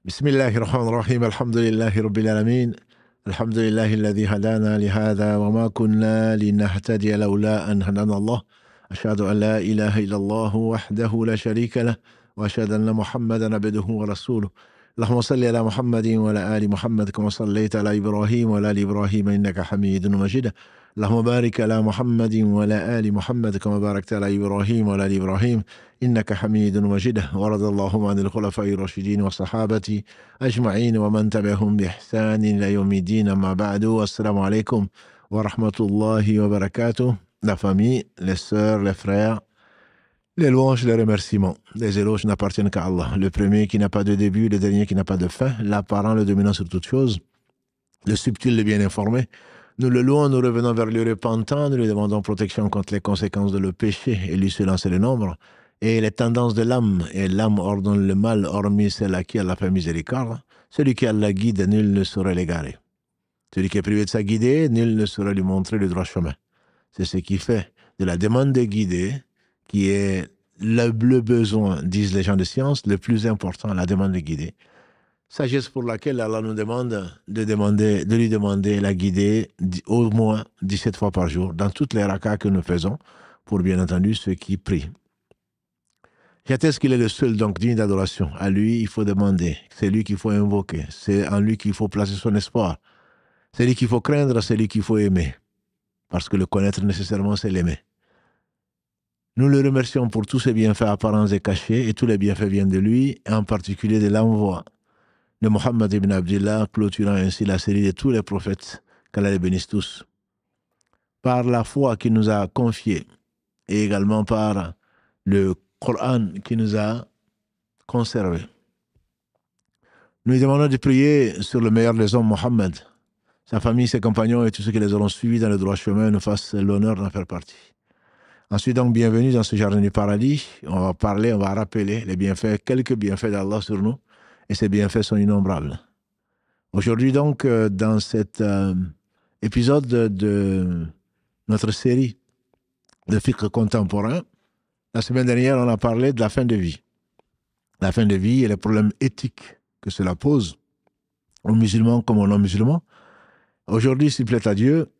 بسم الله الرحمن الرحيم الحمد لله رب العالمين الحمد لله الذي هدانا لهذا وما كنا لنهتدي لولا أن هدانا الله أشهد أن لا إله إلا الله وحده لا شريك له وأشهد أن محمدا عبده ورسوله اللهم صل على محمد وعلى آل محمد كما صليت على إبراهيم وعلى آل إبراهيم إنك حميد مجيد اللهم بارك على محمد وعلى آل محمد كما باركت على إبراهيم وعلى آل إبراهيم إنك حميد مجيد ورضي اللهم عن الخلفاء الراشدين والصحابة أجمعين ومن تبعهم بإحسان إلى يوم الدين أما بعد السلام عليكم ورحمة الله وبركاته. La famille, les sœurs, les frères, les louanges, les remerciements, les éloges n'appartiennent qu'à Allah, le premier qui n'a pas de début, le dernier qui n'a pas de fin, l'apparent, le dominant sur toute chose, le subtil, le bien informé. Nous le louons, nous revenons vers lui repentant, nous lui demandons protection contre les conséquences de le péché, et lui seul en sait le nombre, et les tendances de l'âme, et l'âme ordonne le mal, hormis celle à qui Allah fait miséricorde. Celui qui Allah guide, nul ne saurait l'égarer. Celui qui est privé de sa guidée, nul ne saurait lui montrer le droit chemin. C'est ce qui fait de la demande de guider, qui est le besoin, disent les gens de science, le plus important, la demande de guider. Sagesse pour laquelle Allah nous demande de lui demander la guidée au moins 17 fois par jour, dans toutes les rakas que nous faisons, pour bien entendu ceux qui prient. J'atteste qu'il est le seul donc digne d'adoration. À lui, il faut demander. C'est lui qu'il faut invoquer. C'est en lui qu'il faut placer son espoir. C'est lui qu'il faut craindre, c'est lui qu'il faut aimer. Parce que le connaître nécessairement, c'est l'aimer. Nous le remercions pour tous ses bienfaits apparents et cachés, et tous les bienfaits viennent de lui, et en particulier de l'envoi de Muhammad ibn Abdillah, clôturant ainsi la série de tous les prophètes, qu'Allah les bénisse tous. Par la foi qu'il nous a confiée, et également par le Coran qui nous a conservés. Nous lui demandons de prier sur le meilleur des hommes, Mohammed, sa famille, ses compagnons et tous ceux qui les auront suivis dans le droit chemin nous fassent l'honneur d'en faire partie. Ensuite, donc, bienvenue dans ce jardin du paradis. On va rappeler les bienfaits, quelques bienfaits d'Allah sur nous, et ces bienfaits sont innombrables. Aujourd'hui, donc, dans cet épisode de notre série de fiqh contemporain, la semaine dernière, on a parlé de la fin de vie. La fin de vie et les problèmes éthiques que cela pose aux musulmans comme aux non-musulmans. Aujourd'hui, s'il plaît à Dieu,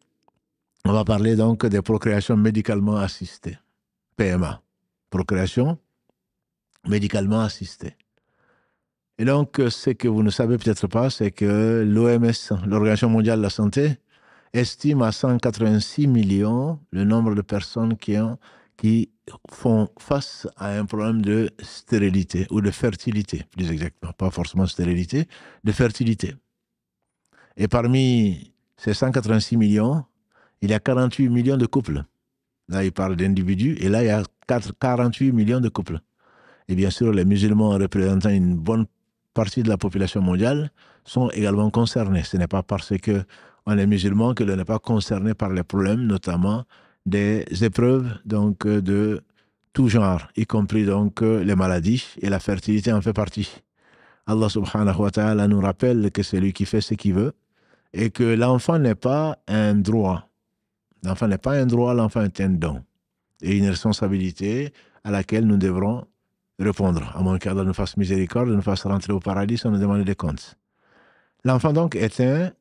on va parler donc des procréations médicalement assistées. PMA. Procréation médicalement assistée. Et donc, ce que vous ne savez peut-être pas, c'est que l'OMS, l'Organisation mondiale de la santé, estime à 186 millions le nombre de personnes qui font face à un problème de stérilité ou de fertilité, plus exactement, pas forcément stérilité, de fertilité. Et parmi ces 186 millions, il y a 48 millions de couples. Là, il parle d'individus, et là, il y a 48 millions de couples. Et bien sûr, les musulmans représentant une bonne partie de la population mondiale sont également concernés. Ce n'est pas parce qu'on est musulman que l'on n'est pas concerné par les problèmes, notamment des épreuves donc, de tout genre, y compris donc, les maladies, et la fertilité en fait partie. Allah subhanahu wa ta'ala nous rappelle que c'est lui qui fait ce qu'il veut, et que l'enfant n'est pas un droit. L'enfant n'est pas un droit, l'enfant est un don. Et une responsabilité à laquelle nous devrons répondre. À moins qu'Allah nous fasse miséricorde, nous fasse rentrer au paradis sans nous demander des comptes. L'enfant donc est un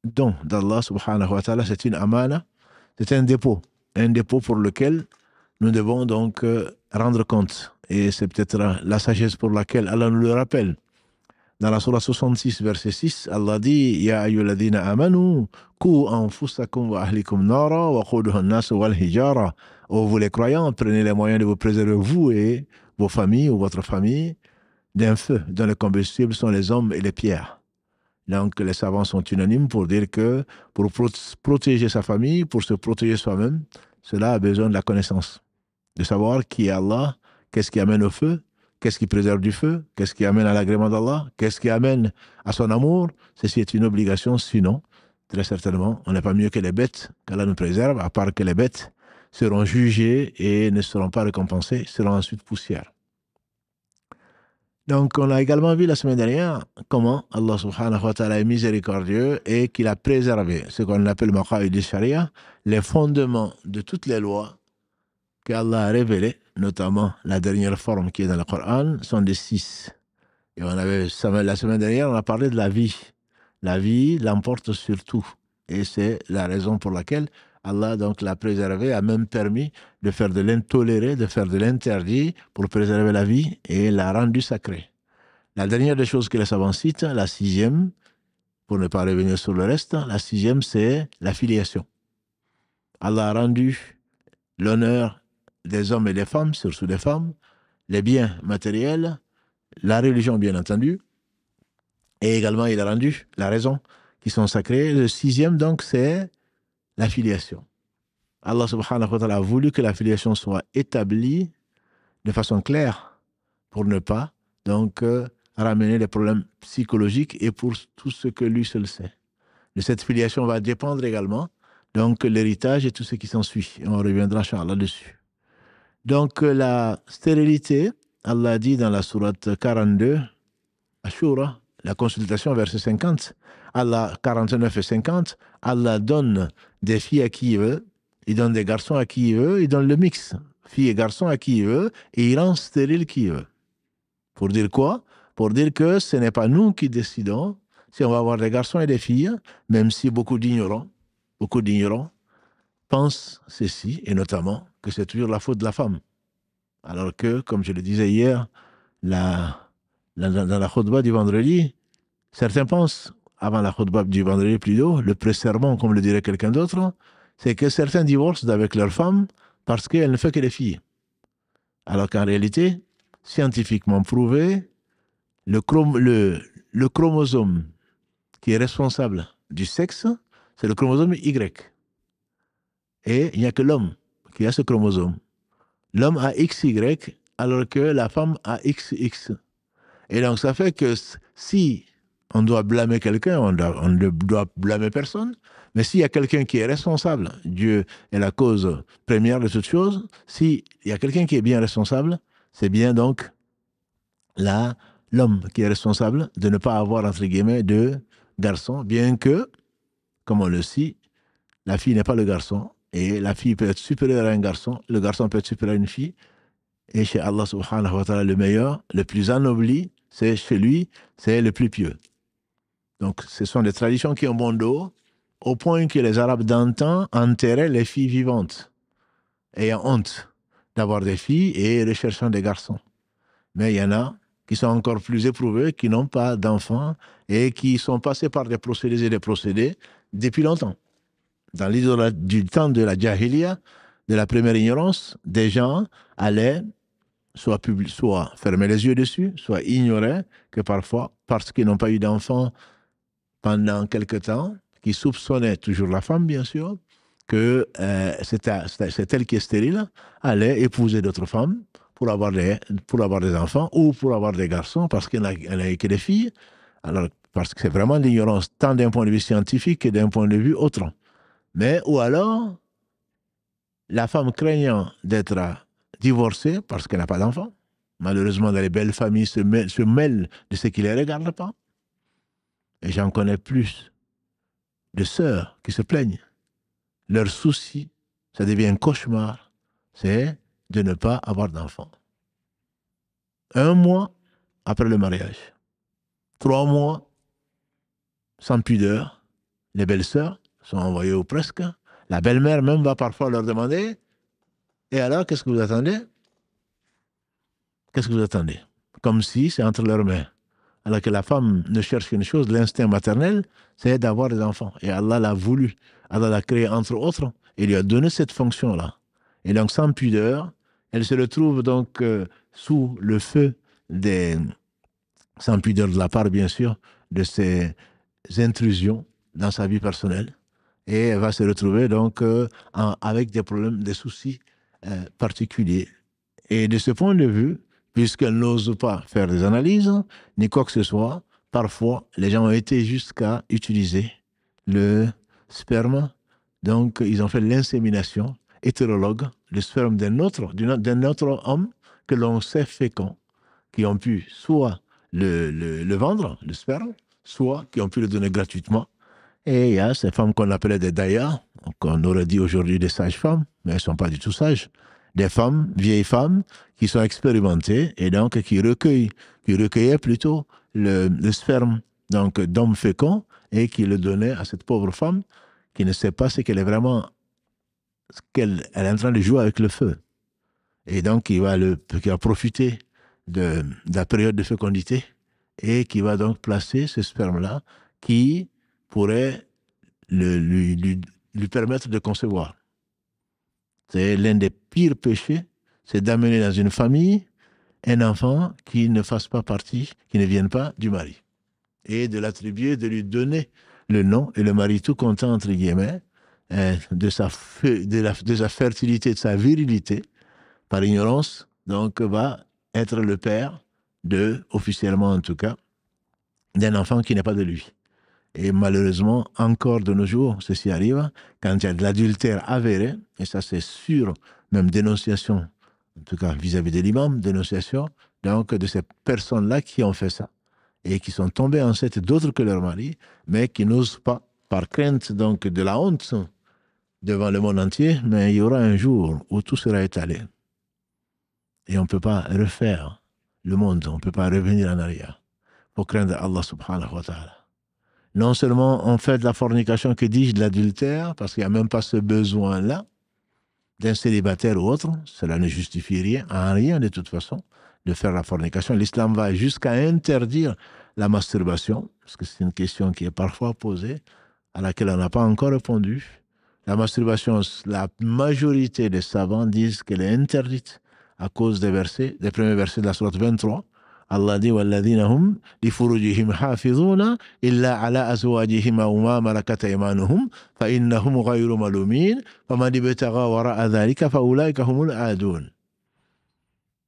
don d'Allah subhanahu wa ta'ala, c'est une amana, c'est un dépôt pour lequel nous devons donc rendre compte. Et c'est peut-être la sagesse pour laquelle Allah nous le rappelle. Dans la Surah 66, verset 6, Allah dit « Ya ayyuhalladhina amanu, ku anfusakum wa ahlikum nara wa quduha an-nas wal hijara » Ô vous les croyants, prenez les moyens de vous préserver, vous et vos familles ou votre famille, d'un feu dont les combustibles sont les hommes et les pierres. Donc les savants sont unanimes pour dire que pour protéger sa famille, pour se protéger soi-même, cela a besoin de la connaissance. De savoir qui est Allah, qu'est-ce qui amène au feu, qu'est-ce qui préserve du feu, qu'est-ce qui amène à l'agrément d'Allah, qu'est-ce qui amène à son amour. Ceci est une obligation, sinon, très certainement, on n'est pas mieux que les bêtes, qu'Allah nous préserve, à part que les bêtes seront jugés et ne seront pas récompensés, seront ensuite poussière. Donc, on a également vu la semaine dernière comment Allah subhanahu wa ta'ala est miséricordieux et qu'il a préservé ce qu'on appelle maqaïd al-sharia, les fondements de toutes les lois qu'Allah a révélées, notamment la dernière forme qui est dans le Coran, sont de 6. Et la semaine dernière, on a parlé de la vie. La vie l'emporte sur tout. Et c'est la raison pour laquelle Allah donc l'a préservé, a même permis de faire de l'intoléré, de faire de l'interdit pour préserver la vie et l'a rendu sacrée. La dernière des choses que les savants citent, la sixième, pour ne pas revenir sur le reste, la sixième, c'est la filiation. Allah a rendu l'honneur des hommes et des femmes, surtout des femmes, les biens matériels, la religion bien entendu, et également il a rendu la raison, qui sont sacrés. Le sixième donc c'est la filiation. Allah subhanahu wa ta'ala a voulu que la filiation soit établie de façon claire pour ne pas donc ramener les problèmes psychologiques et pour tout ce que lui seul sait. De cette filiation va dépendre également donc l'héritage et tout ce qui s'ensuit. Et on reviendra inchallah dessus. Donc la stérilité, Allah dit dans la sourate 42, Ashura, la consultation verset 50, Allah 49 et 50, Allah donne des filles à qui il veut, il donne des garçons à qui il veut, il donne le mix, filles et garçons à qui il veut, et il rend stérile qui il veut. Pour dire quoi? Pour dire que ce n'est pas nous qui décidons si on va avoir des garçons et des filles, même si beaucoup d'ignorants pensent ceci, et notamment que c'est toujours la faute de la femme. Alors que, comme je le disais hier, dans la khutbah du vendredi, certains pensent, avant la khutbah du vendredi plutôt, le pré-sermon, comme le dirait quelqu'un d'autre, c'est que certains divorcent avec leur femme parce qu'elle ne fait que des filles. Alors qu'en réalité, scientifiquement prouvé, le chromosome qui est responsable du sexe, c'est le chromosome Y. Et il n'y a que l'homme qui a ce chromosome. L'homme a XY alors que la femme a XX. Et donc ça fait que si on doit blâmer quelqu'un, on ne doit blâmer personne, mais s'il y a quelqu'un qui est responsable, Dieu est la cause première de toute chose, s'il y a quelqu'un qui est bien responsable, c'est bien donc l'homme qui est responsable de ne pas avoir, entre guillemets, de garçon, bien que, comme on le sait, la fille n'est pas le garçon, et la fille peut être supérieure à un garçon, le garçon peut être supérieur à une fille, et chez Allah subhanahu wa ta'ala, le meilleur, le plus anobli, c'est chez lui, c'est le plus pieux. Donc, ce sont des traditions qui ont bon dos, au point que les Arabes d'antan enterraient les filles vivantes, ayant honte d'avoir des filles et recherchant des garçons. Mais il y en a qui sont encore plus éprouvés, qui n'ont pas d'enfants et qui sont passés par des procédés et des procédés depuis longtemps. Dans l'idole du temps de la Jahiliya, de la première ignorance, des gens allaient soit fermer les yeux dessus, soit ignorer que parfois, parce qu'ils n'ont pas eu d'enfants pendant quelque temps, qui soupçonnaient toujours la femme, bien sûr, que c'est elle qui est stérile, allait épouser d'autres femmes pour avoir des enfants ou pour avoir des garçons parce qu'elle n'a que des filles. Alors, parce que c'est vraiment l'ignorance, tant d'un point de vue scientifique que d'un point de vue autre. Mais, ou alors, la femme craignant d'être divorcée parce qu'elle n'a pas d'enfant. Malheureusement, dans les belles familles se mêlent de ce qui ne les regarde pas. Et j'en connais plus de sœurs qui se plaignent. Leur souci, ça devient un cauchemar, c'est de ne pas avoir d'enfant. 1 mois après le mariage, 3 mois, sans pudeur, les belles sœurs sont envoyées ou presque. La belle-mère même va parfois leur demander « Et alors, qu'est-ce que vous attendez ?» Qu'est-ce que vous attendez? Comme si c'est entre leurs mains. Alors que la femme ne cherche qu'une chose, l'instinct maternel, c'est d'avoir des enfants. Et Allah l'a voulu. Allah l'a créé entre autres. Et lui a donné cette fonction-là. Et donc, sans pudeur, elle se retrouve donc sous le feu sans pudeur de la part, bien sûr, de ces intrusions dans sa vie personnelle. Et elle va se retrouver donc avec des problèmes, des soucis particuliers. Et de ce point de vue, puisqu'elle n'ose pas faire des analyses, ni quoi que ce soit, parfois, les gens ont été jusqu'à utiliser le sperme. Donc, ils ont fait l'insémination hétérologue, le sperme d'un autre homme que l'on sait fécond, qui ont pu soit le vendre, le sperme, soit qui ont pu le donner gratuitement. Et il y a ces femmes qu'on appelait des dayas, qu'on aurait dit aujourd'hui des sages-femmes, mais elles ne sont pas du tout sages. des femmes, vieilles femmes, qui sont expérimentées et donc qui recueillaient plutôt le sperme donc d'hommes féconds et qui le donnaient à cette pauvre femme qui ne sait pas ce qu'elle est vraiment, elle est en train de jouer avec le feu. Et donc qui va profiter de la période de fécondité et qui va donc placer ce sperme-là qui pourrait lui permettre de concevoir. C'est l'un des pires péchés, c'est d'amener dans une famille un enfant qui ne fasse pas partie, qui ne vienne pas du mari. Et de l'attribuer, de lui donner le nom, et le mari tout content, entre guillemets, de sa fertilité, de sa virilité, par ignorance, donc va être le père officiellement en tout cas, d'un enfant qui n'est pas de lui. Et malheureusement, encore de nos jours, ceci arrive, quand il y a de l'adultère avéré, et ça c'est sûr, même dénonciation, en tout cas vis-à-vis de l'imam, dénonciation, donc de ces personnes-là qui ont fait ça, et qui sont tombées enceintes d'autres que leur mari, mais qui n'osent pas, par crainte donc de la honte devant le monde entier, mais il y aura un jour où tout sera étalé. Et on ne peut pas refaire le monde, on ne peut pas revenir en arrière. Il faut craindre Allah subhanahu wa ta'ala. Non seulement on fait de la fornication, que dis-je, de l'adultère, parce qu'il n'y a même pas ce besoin-là d'un célibataire ou autre, cela ne justifie rien, en rien de toute façon, de faire la fornication. L'islam va jusqu'à interdire la masturbation, parce que c'est une question qui est parfois posée, à laquelle on n'a pas encore répondu. La masturbation, la majorité des savants disent qu'elle est interdite à cause des premiers versets de la sourate 23. Allah dit وَالَّذِينَ هُمْ لِفُرُوجِهِمْ حَافِظُونَ إِلَّا عَلَى أَزْوَاجِهِمْ أَوْ مَا مَلَكَتْ أَيْمَانُهُمْ فَإِنَّهُمْ غَيْرُ مَلُومِينَ فَمَنِ ابْتَغَى وَرَاءَ ذَلِكَ فَأُولَٰئِكَ هُمُ الْعَادُونَ.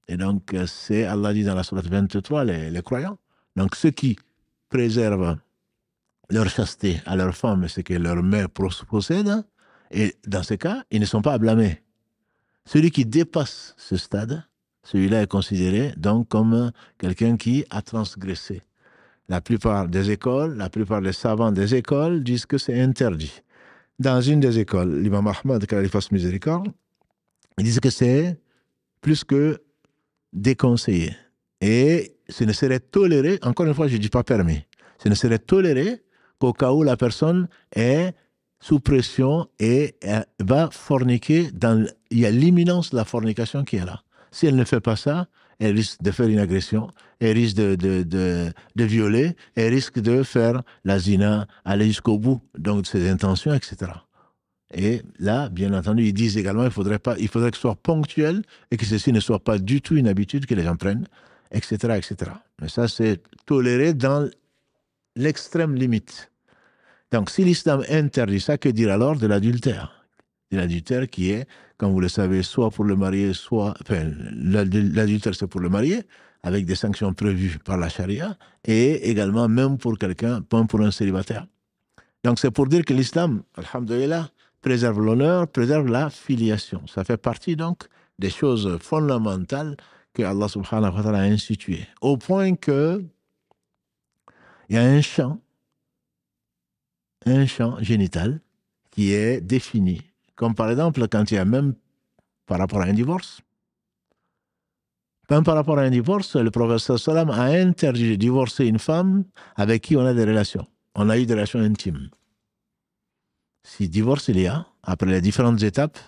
Et donc, c'est Allah dit dans la sourate 23, les croyants. Donc, ceux qui préservent leur chasteté à leur femme, ce que leur mère possède, et dans ce cas, ils ne sont pas à blâmer. Celui qui dépasse ce stade, celui-là est considéré donc comme quelqu'un qui a transgressé. La plupart des écoles, la plupart des savants des écoles disent que c'est interdit. Dans une des écoles, l'imam Ahmad, qu'Allah lui fasse miséricorde, ils disent que c'est plus que déconseillé. Et ce ne serait toléré, encore une fois, je ne dis pas permis, ce ne serait toléré qu'au cas où la personne est sous pression et va forniquer, il y a l'imminence de la fornication qui est là. Si elle ne fait pas ça, elle risque de faire une agression, elle risque de violer, elle risque de faire la zina, aller jusqu'au bout donc de ses intentions, etc. Et là, bien entendu, ils disent également qu'il faudrait que ce soit ponctuel et que ceci ne soit pas du tout une habitude que les gens prennent, etc., etc. Mais ça, c'est toléré dans l'extrême limite. Donc, si l'islam interdit ça, que dire alors de l'adultère? De l'adultère qui est, comme vous le savez, soit pour le marié, l'adultère c'est pour le marié, avec des sanctions prévues par la charia, et également même pour quelqu'un, pas pour un célibataire. Donc, c'est pour dire que l'islam, alhamdoulilah, préserve l'honneur, préserve la filiation. Ça fait partie donc des choses fondamentales que Allah subhanahu wa ta'ala a instituées. Au point que il y a un champ génital qui est défini. Comme par exemple, quand il y a même par rapport à un divorce. Même par rapport à un divorce, le prophète sallam a interdit de divorcer une femme avec qui on a des relations. On a eu des relations intimes. Si divorce il y a, après les différentes étapes,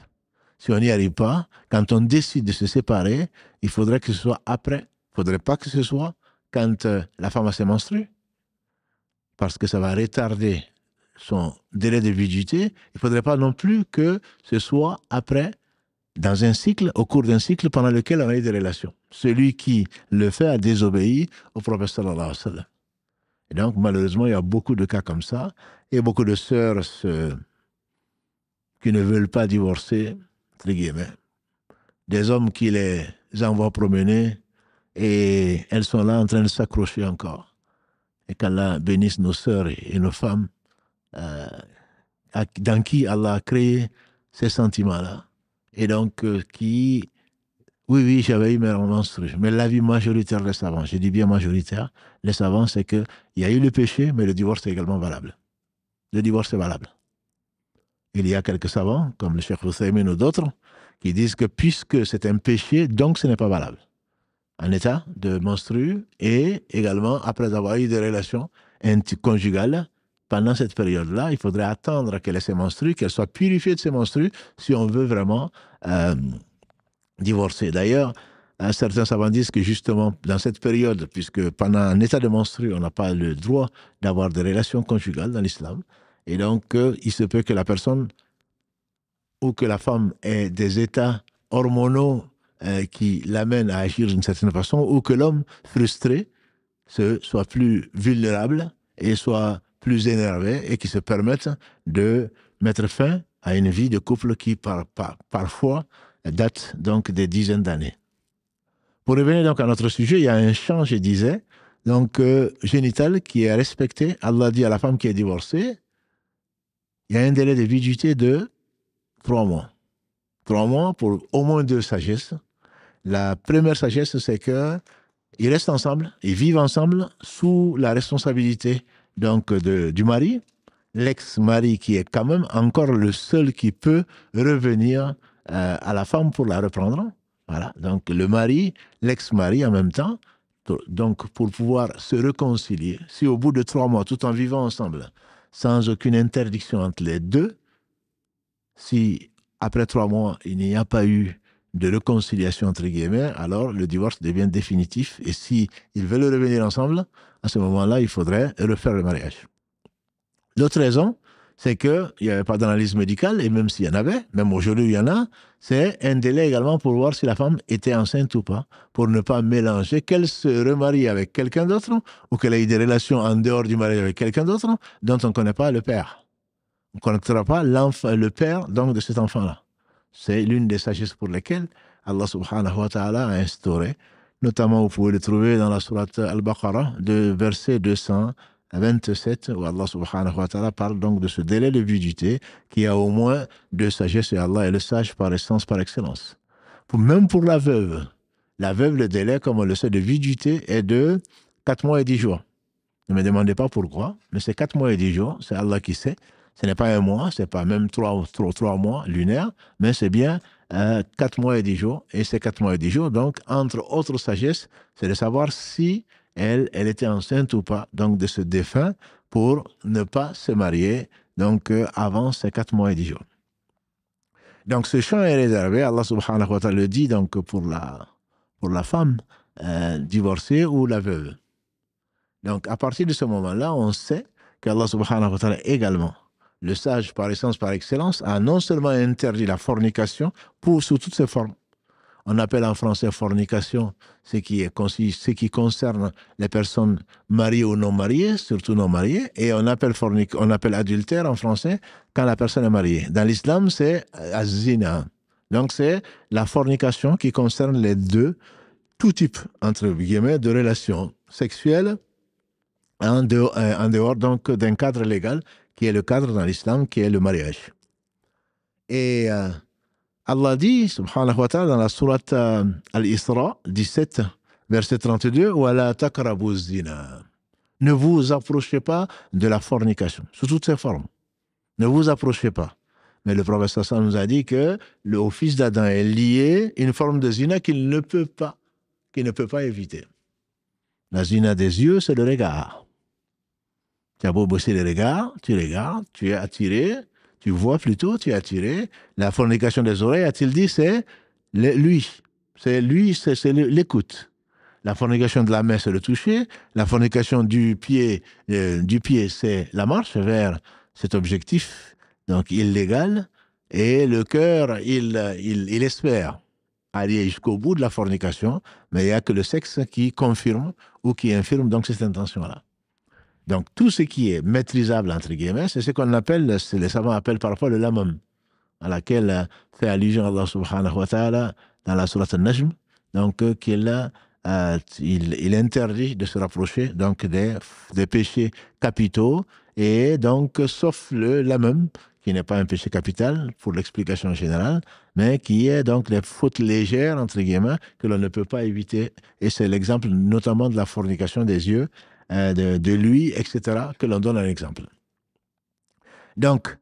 si on n'y arrive pas, quand on décide de se séparer, il faudrait que ce soit après. Il ne faudrait pas que ce soit quand la femme a ses menstrues, parce que ça va retarder son délai de vigilité. Il ne faudrait pas non plus que ce soit après, dans un cycle, au cours d'un cycle pendant lequel on a eu des relations. Celui qui le fait a désobéi au prophète sallallahu alayhi wa sallam. Et donc, malheureusement, il y a beaucoup de cas comme ça, et beaucoup de sœurs qui ne veulent pas divorcer, entre guillemets. Des hommes qui les envoient promener, et elles sont là en train de s'accrocher encore. Et qu'Allah bénisse nos sœurs et nos femmes, dans qui Allah a créé ces sentiments-là. Et donc, oui, j'avais eu mes menstrues, mais l'avis majoritaire des savants, je dis bien majoritaire, les savants, c'est qu'il y a eu le péché, mais le divorce est également valable. Le divorce est valable. Il y a quelques savants, comme le Cheikh Uthaymin ou d'autres, qui disent que puisque c'est un péché, donc ce n'est pas valable. En état de menstru et également après avoir eu des relations conjugales, pendant cette période-là, il faudrait attendre qu'elle ait ses menstrues, qu'elle soit purifiée de ses menstrues si on veut vraiment divorcer. D'ailleurs, certains savants disent que justement, dans cette période, puisque pendant un état de menstru, on n'a pas le droit d'avoir des relations conjugales dans l'islam, et donc il se peut que la personne ou que la femme ait des états hormonaux qui l'amènent à agir d'une certaine façon, ou que l'homme, frustré, soit plus vulnérable et soit plus énervé et qui se permette de mettre fin à une vie de couple qui parfois date donc des dizaines d'années. Pour revenir donc à notre sujet, il y a un champ, je disais, donc génital qui est respecté. Allah dit à la femme qui est divorcée, il y a un délai de viduité de 3 mois. 3 mois pour au moins 2 sagesses. La première sagesse, c'est qu'ils restent ensemble, ils vivent ensemble sous la responsabilité donc du mari, l'ex-mari qui est quand même encore le seul qui peut revenir à la femme pour la reprendre. Voilà, donc le mari, l'ex-mari en même temps, donc pour pouvoir se réconcilier, si au bout de 3 mois, tout en vivant ensemble, sans aucune interdiction entre les deux, si après 3 mois, il n'y a pas eu de réconciliation entre guillemets, alors le divorce devient définitif. Et si ils veulent revenir ensemble, à ce moment-là, il faudrait refaire le mariage. L'autre raison, c'est qu'il n'y avait pas d'analyse médicale, et même s'il y en avait, même aujourd'hui il y en a, c'est un délai également pour voir si la femme était enceinte ou pas, pour ne pas mélanger qu'elle se remarie avec quelqu'un d'autre, ou qu'elle ait des relations en dehors du mariage avec quelqu'un d'autre, dont on ne connaît pas le père. On ne connaîtra pas le père donc, de cet enfant-là. C'est l'une des sagesses pour lesquelles Allah subhanahu wa ta'ala a instauré, notamment vous pouvez le trouver dans la sourate Al-Baqarah, de verset 227, où Allah subhanahu wa ta'ala parle donc de ce délai de viduité qui a au moins 2 sagesses, et Allah est le sage par essence, par excellence. Même pour la veuve, le délai, comme on le sait, de viduité est de 4 mois et 10 jours. Ne me demandez pas pourquoi, mais c'est 4 mois et 10 jours, c'est Allah qui sait. Ce n'est pas 1 mois, ce n'est pas même 3 mois lunaires, mais c'est bien 4 mois et 10 jours. Et ces 4 mois et 10 jours, donc, entre autres sagesses, c'est de savoir si elle était enceinte ou pas, donc de ce défunt, pour ne pas se marier donc, avant ces 4 mois et 10 jours. Donc ce champ est réservé, Allah subhanahu wa ta'ala le dit donc, pour la femme divorcée ou la veuve. Donc à partir de ce moment-là, on sait qu'Allah subhanahu wa ta'ala également, le sage par essence, par excellence, a non seulement interdit la fornication sous toutes ses formes. On appelle en français fornication ce qui concerne les personnes mariées ou non mariées, surtout non mariées, et on appelle adultère en français quand la personne est mariée. Dans l'islam, c'est az-zina. Donc c'est la fornication qui concerne les deux, tout type, entre guillemets, de relations sexuelles en dehors donc d'un cadre légal qui est le cadre dans l'islam, qui est le mariage. Et Allah dit, subhanahu wa ta'ala, dans la sourate Al-Isra 17, verset 32, وَلَا تَقْرَبُوا الزِّنَا. Ne vous approchez pas de la fornication, sous toutes ses formes. Ne vous approchez pas. Mais le prophète sallallahu nous a dit que au fils d'Adam est lié une forme de zina qu'il ne peut pas éviter. La zina des yeux, c'est le regard. Tu as beau bosser le regard, tu regardes, tu es attiré, tu vois plutôt, tu es attiré. La fornication des oreilles, a-t-il dit, c'est lui. C'est l'écoute. La fornication de la main, c'est le toucher. La fornication du pied, c'est la marche vers cet objectif, donc illégal. Et le cœur, il espère aller jusqu'au bout de la fornication, mais il n'y a que le sexe qui confirme ou qui infirme donc cette intention-là. Donc, tout ce qui est maîtrisable, entre guillemets, c'est ce qu'on appelle, les savants appellent parfois le lamam, à laquelle fait allusion Allah subhanahu wa ta'ala dans la sourate Al-Najm, donc il interdit de se rapprocher donc des péchés capitaux, et donc, sauf le lamam, qui n'est pas un péché capital pour l'explication générale, mais qui est donc les fautes légères, entre guillemets, que l'on ne peut pas éviter. Et c'est l'exemple notamment de la fornication des yeux, de lui, etc., que l'on donne un exemple. Donc,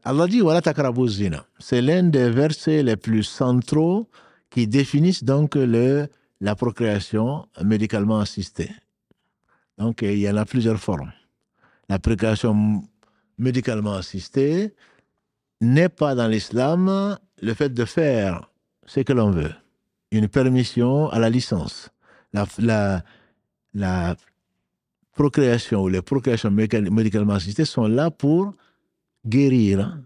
Allah dit Wala taqrabu zina. C'est l'un des versets les plus centraux qui définissent donc la procréation médicalement assistée. Donc, il y en a plusieurs formes. La procréation médicalement assistée n'est pas dans l'islam le fait de faire ce que l'on veut. Une permission à la licence. La procréation ou les procréations médicalement assistées sont là pour guérir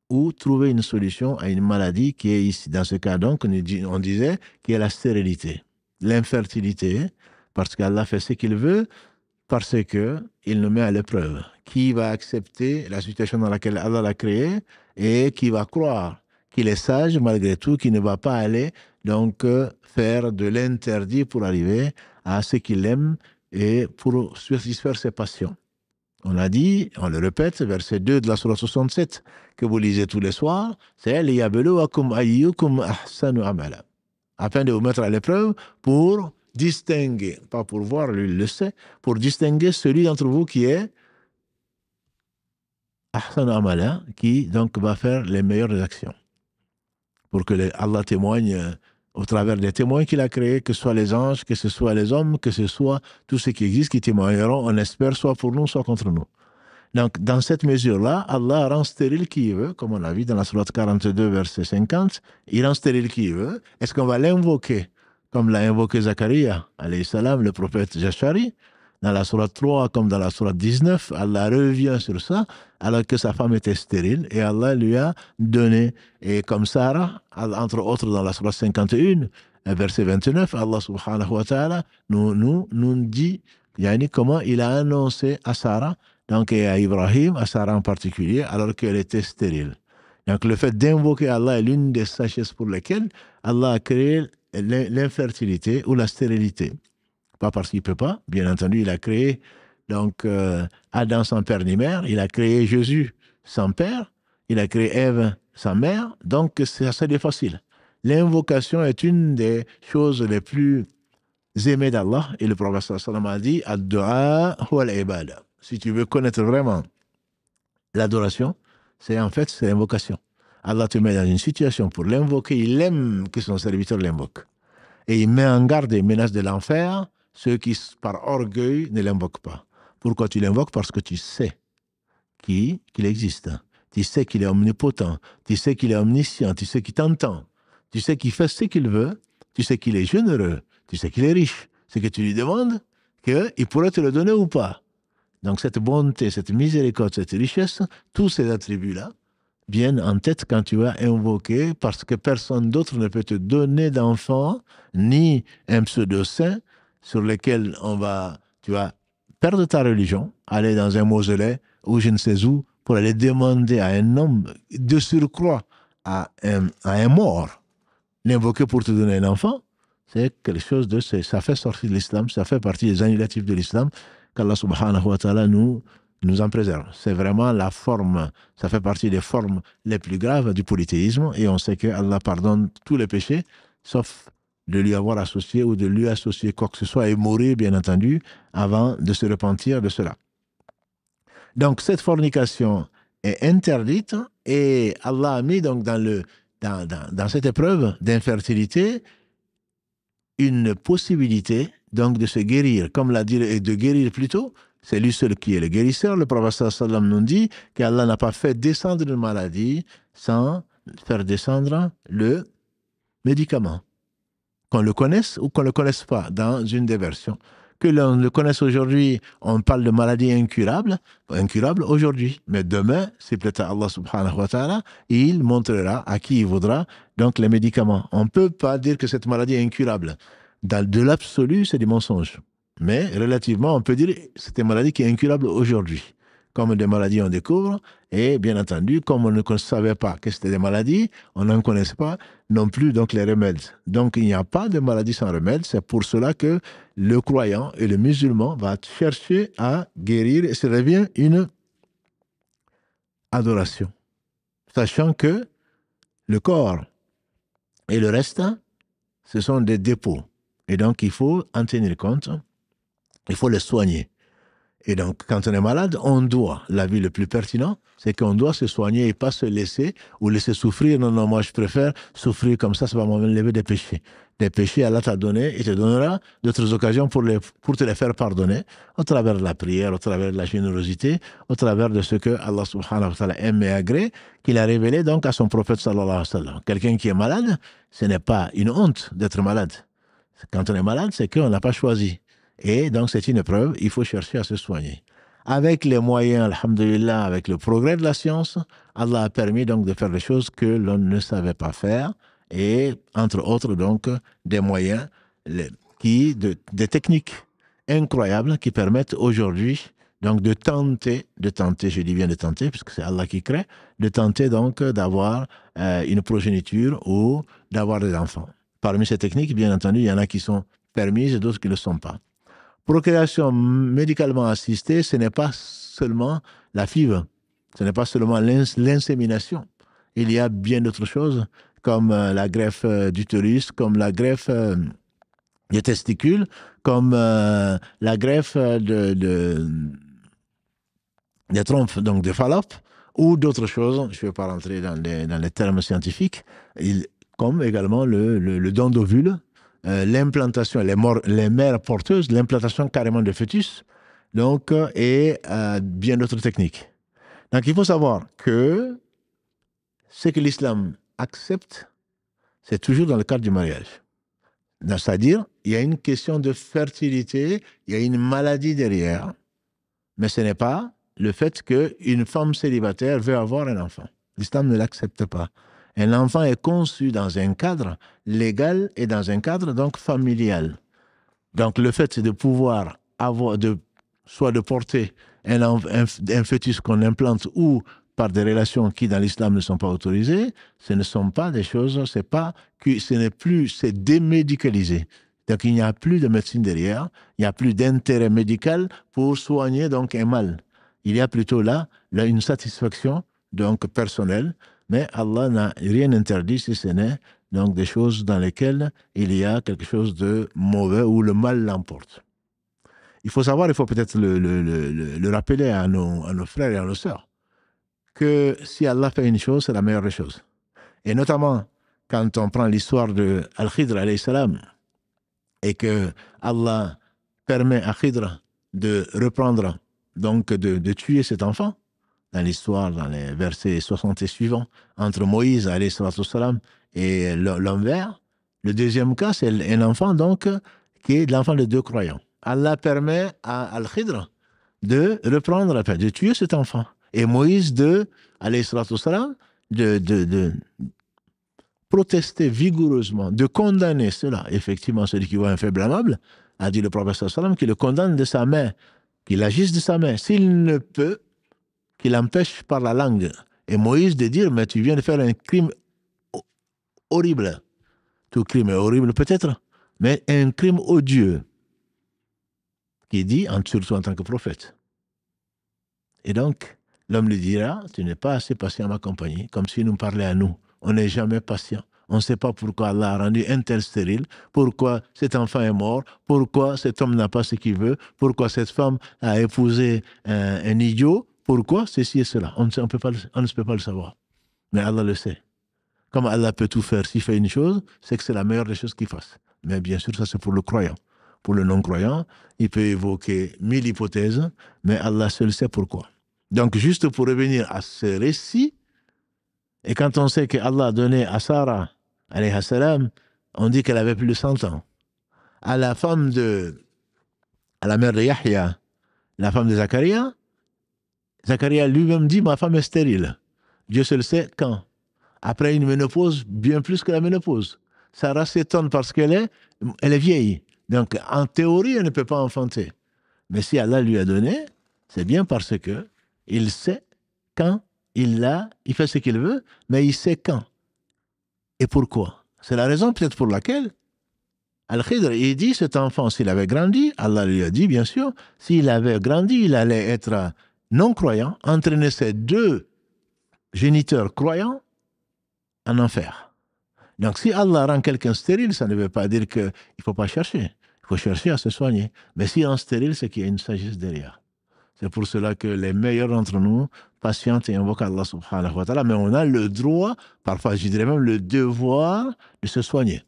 ou trouver une solution à une maladie qui est ici, dans ce cas donc, on disait, qui est la stérilité, l'infertilité, parce qu'Allah fait ce qu'il veut, parce qu'il nous met à l'épreuve. Qui va accepter la situation dans laquelle Allah l'a créé et qui va croire qu'il est sage malgré tout, qui ne va pas aller donc faire de l'interdit pour arriver à ce qu'il aime et pour satisfaire ses passions. On a dit, on le répète, verset 2 de la sourate 67, que vous lisez tous les soirs, c'est « Liyabluwakum ayyukum ahsanu amala » afin de vous mettre à l'épreuve pour distinguer, pas pour voir, lui il le sait, pour distinguer celui d'entre vous qui est ahsanu amala, qui donc va faire les meilleures actions. Pour que Allah témoigne au travers des témoins qu'il a créés, que ce soit les anges, que ce soit les hommes, que ce soit tous ceux qui existent, qui témoigneront, on espère, soit pour nous, soit contre nous. Donc, dans cette mesure-là, Allah rend stérile qui il veut, comme on l'a vu dans la sourate 42, verset 50, il rend stérile qui il veut. Est-ce qu'on va l'invoquer, comme l'a invoqué Zacharia, alayhi salam, le prophète Jashari, dans la sourate 3, comme dans la sourate 19, Allah revient sur ça, alors que sa femme était stérile, et Allah lui a donné, et comme Sarah, entre autres dans la sourate 51, verset 29, Allah subhanahu wa ta'ala nous dit, comment il a annoncé à Sarah, donc et à Ibrahim, à Sarah en particulier, alors qu'elle était stérile. Donc le fait d'invoquer Allah est l'une des sagesses pour lesquelles Allah a créé l'infertilité ou la stérilité. Pas parce qu'il ne peut pas, bien entendu, il a créé donc Adam sans père ni mère, il a créé Jésus sans père, il a créé Ève sa mère, donc c'est assez facile. L'invocation est une des choses les plus aimées d'Allah, et le prophète sallallahu alayhi wa sallam a dit Ad-du'a huwa al-ibada. Si tu veux connaître vraiment l'adoration, c'est l'invocation. Allah te met dans une situation pour l'invoquer, il aime que son serviteur l'invoque. Et il met en garde des menaces de l'enfer ceux qui, par orgueil, ne l'invoquent pas. Pourquoi tu l'invoques? Parce que tu sais qu'il existe. Tu sais qu'il est omnipotent. Tu sais qu'il est omniscient. Tu sais qu'il t'entend. Tu sais qu'il fait ce qu'il veut. Tu sais qu'il est généreux. Tu sais qu'il est riche. Ce que tu lui demandes, qu'il pourrait te le donner ou pas. Donc cette bonté, cette miséricorde, cette richesse, tous ces attributs-là viennent en tête quand tu vas invoquer, parce que personne d'autre ne peut te donner d'enfant, ni un pseudo-saint sur lequel tu vas perdre ta religion, aller dans un mausolée ou je ne sais où, pour aller demander à un homme, de surcroît à un mort, l'invoquer pour te donner un enfant. C'est quelque chose ça fait sortir de l'islam, ça fait partie des annulatifs de l'islam, qu'Allah subhanahu wa ta'ala nous en préserve. C'est vraiment la forme, ça fait partie des formes les plus graves du polythéisme, et on sait que Allah pardonne tous les péchés, sauf de lui avoir associé ou de lui associer quoi que ce soit, et mourir, bien entendu, avant de se repentir de cela. Donc, cette fornication est interdite, et Allah a mis donc dans cette épreuve d'infertilité une possibilité donc de se guérir, comme l'a dit, et de guérir plutôt. C'est lui seul qui est le guérisseur. Le prophète sallam nous dit qu'Allah n'a pas fait descendre une maladie sans faire descendre le médicament. Qu'on le connaisse ou qu'on ne le connaisse pas, dans une des versions. Que l'on le connaisse aujourd'hui, on parle de maladie incurable aujourd'hui. Mais demain, s'il plaît à Allah subhanahu wa ta'ala, il montrera à qui il voudra donc les médicaments. On ne peut pas dire que cette maladie est incurable. De l'absolu, c'est du mensonge. Mais relativement, on peut dire que c'est une maladie qui est incurable aujourd'hui. Comme des maladies, on découvre. Et bien entendu, comme on ne savait pas que c'était des maladies, on n'en connaissait pas non plus donc les remèdes. Donc, il n'y a pas de maladie sans remède. C'est pour cela que le croyant et le musulman va chercher à guérir. Et ça devient une adoration. Sachant que le corps et le reste, ce sont des dépôts. Et donc, il faut en tenir compte. Il faut les soigner. Et donc, quand on est malade, on doit, l'avis le plus pertinent, c'est qu'on doit se soigner et pas se laisser ou laisser souffrir. Non, non, moi je préfère souffrir comme ça va m'enlever des péchés. Des péchés, Allah t'a donné et te donnera d'autres occasions pour te les faire pardonner, au travers de la prière, au travers de la générosité, au travers de ce que Allah subhanahu wa ta'ala aime et agrée, qu'il a révélé donc à son prophète sallallahu alayhi wa sallam. Quelqu'un qui est malade, ce n'est pas une honte d'être malade. Quand on est malade, c'est qu'on n'a pas choisi. Et donc, c'est une épreuve, il faut chercher à se soigner. Avec les moyens, alhamdulillah, avec le progrès de la science, Allah a permis donc de faire des choses que l'on ne savait pas faire. Et entre autres, donc, des moyens, des techniques incroyables qui permettent aujourd'hui donc de tenter, je dis bien de tenter, puisque c'est Allah qui crée, de tenter donc d'avoir une progéniture ou d'avoir des enfants. Parmi ces techniques, bien entendu, il y en a qui sont permises et d'autres qui ne le sont pas. Procréation médicalement assistée, ce n'est pas seulement la FIV, ce n'est pas seulement l'insémination. Il y a bien d'autres choses, comme la greffe d'utérus, comme la greffe des testicules, comme la greffe des trompes, donc des Fallope, ou d'autres choses, je ne vais pas rentrer dans les termes scientifiques, comme également le don d'ovule, l'implantation, les mères porteuses, l'implantation carrément de fœtus, donc, et bien d'autres techniques. Donc il faut savoir que ce que l'islam accepte, c'est toujours dans le cadre du mariage. C'est-à-dire, il y a une question de fertilité, il y a une maladie derrière, mais ce n'est pas le fait qu'une femme célibataire veut avoir un enfant. L'islam ne l'accepte pas. Un enfant est conçu dans un cadre légal et dans un cadre donc familial. Donc le fait de pouvoir avoir, soit de porter un fœtus qu'on implante ou par des relations qui dans l'islam ne sont pas autorisées, ce ne sont pas des choses, c'est démédicalisé. Donc il n'y a plus de médecine derrière, il n'y a plus d'intérêt médical pour soigner donc un mal. Il y a plutôt là une satisfaction donc personnelle, mais Allah n'a rien interdit si ce n'est donc des choses dans lesquelles il y a quelque chose de mauvais ou le mal l'emporte. Il faut savoir, il faut peut-être le rappeler à nos frères et à nos sœurs, que si Allah fait une chose, c'est la meilleure des choses. Et notamment, quand on prend l'histoire de Al-Khidr alayhi salam, et que Allah permet à Khidr de reprendre, donc de tuer cet enfant, dans l'histoire, dans les versets 60 et suivants, entre Moïse alayhi salam et l'homme vert. Le deuxième cas, c'est un enfant donc qui est l'enfant de deux croyants. Allah permet à Al-Khidr de reprendre, de tuer cet enfant. Et Moïse alayhi salam, de protester vigoureusement, de condamner cela. Effectivement, celui qui voit un fait blâmable, a dit le prophète sallam, qu'il le condamne de sa main, qu'il agisse de sa main. S'il ne peut, qu'il empêche par la langue. Et Moïse de dire, mais tu viens de faire un crime horrible. Tout crime est horrible peut-être, mais un crime odieux, qui dit, surtout en tant que prophète. Et donc, l'homme lui dira, tu n'es pas assez patient à m'accompagner, comme s'il nous parlait à nous. On n'est jamais patient. On ne sait pas pourquoi Allah a rendu un tel stérile, pourquoi cet enfant est mort, pourquoi cet homme n'a pas ce qu'il veut, pourquoi cette femme a épousé un idiot, pourquoi ceci et cela. On ne peut pas le savoir. Mais Allah le sait. Comme Allah peut tout faire, s'il fait une chose, c'est que c'est la meilleure des choses qu'il fasse. Mais bien sûr, ça c'est pour le croyant. Pour le non-croyant, il peut évoquer 1000 hypothèses, mais Allah seul sait pourquoi. Donc, juste pour revenir à ce récit, et quand on sait que Allah a donné à Sarah, alayhi salam, on dit qu'elle avait plus de 100 ans. À la mère de Yahya, la femme de Zacharia, Zacharia lui-même dit, ma femme est stérile. Dieu seul sait quand. Après une ménopause, bien plus que la ménopause. Sarah s'étonne parce qu'elle est vieille. Donc, en théorie, elle ne peut pas enfanter. Mais si Allah lui a donné, c'est bien parce que il sait quand il fait ce qu'il veut, mais il sait quand et pourquoi. C'est la raison peut-être pour laquelle Al-Khidr, il dit, cet enfant, s'il avait grandi, Allah lui a dit, bien sûr, s'il avait grandi, il allait être non-croyant, entraîner ses deux géniteurs croyants en enfer. Donc, si Allah rend quelqu'un stérile, ça ne veut pas dire qu'il ne faut pas chercher. Il faut chercher à se soigner. Mais si en stérile, c'est qu'il y a une sagesse derrière. C'est pour cela que les meilleurs d'entre nous patientent et invoquent Allah subhanahu wa ta'ala, mais on a le droit, parfois je dirais même le devoir de se soigner.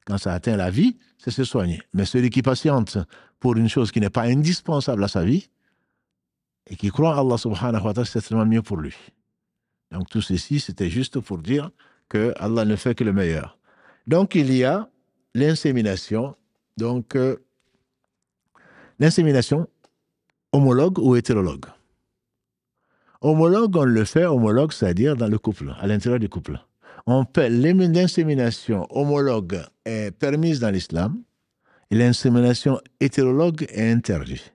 Quand ça atteint la vie, c'est se soigner. Mais celui qui patiente pour une chose qui n'est pas indispensable à sa vie, et qui croit en Allah subhanahu wa ta'ala, c'est certainement mieux pour lui. Donc tout ceci, c'était juste pour dire que Allah ne fait que le meilleur. Donc il y a l'insémination, donc l'insémination homologue ou hétérologue. Homologue, on le fait homologue, c'est-à-dire dans le couple, à l'intérieur du couple. L'insémination homologue est permise dans l'islam et l'insémination hétérologue est interdite.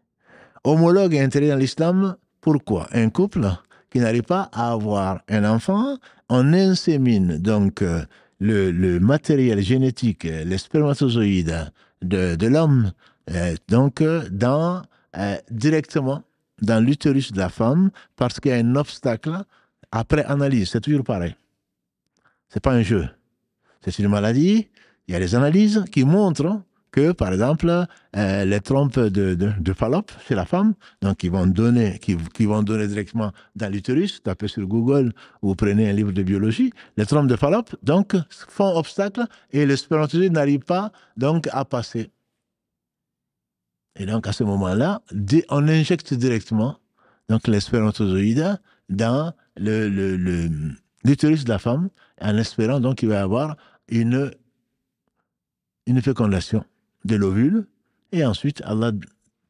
Homologue est interdit dans l'islam, pourquoi? Un couple qui n'arrive pas à avoir un enfant, on insémine donc le matériel génétique, les spermatozoïdes de l'homme, directement dans l'utérus de la femme, parce qu'il y a un obstacle après analyse. C'est toujours pareil. Ce n'est pas un jeu. C'est une maladie. Il y a des analyses qui montrent que, par exemple, les trompes de Fallope chez la femme, donc qui vont donner directement dans l'utérus, tapez sur Google ou prenez un livre de biologie, les trompes de Fallope donc font obstacle et le spermatozoïde n'arrive pas donc à passer. Et donc à ce moment-là, on injecte directement donc les spermatozoïdes dans l'utérus de la femme en espérant donc qu'il va y avoir une fécondation de l'ovule, et ensuite Allah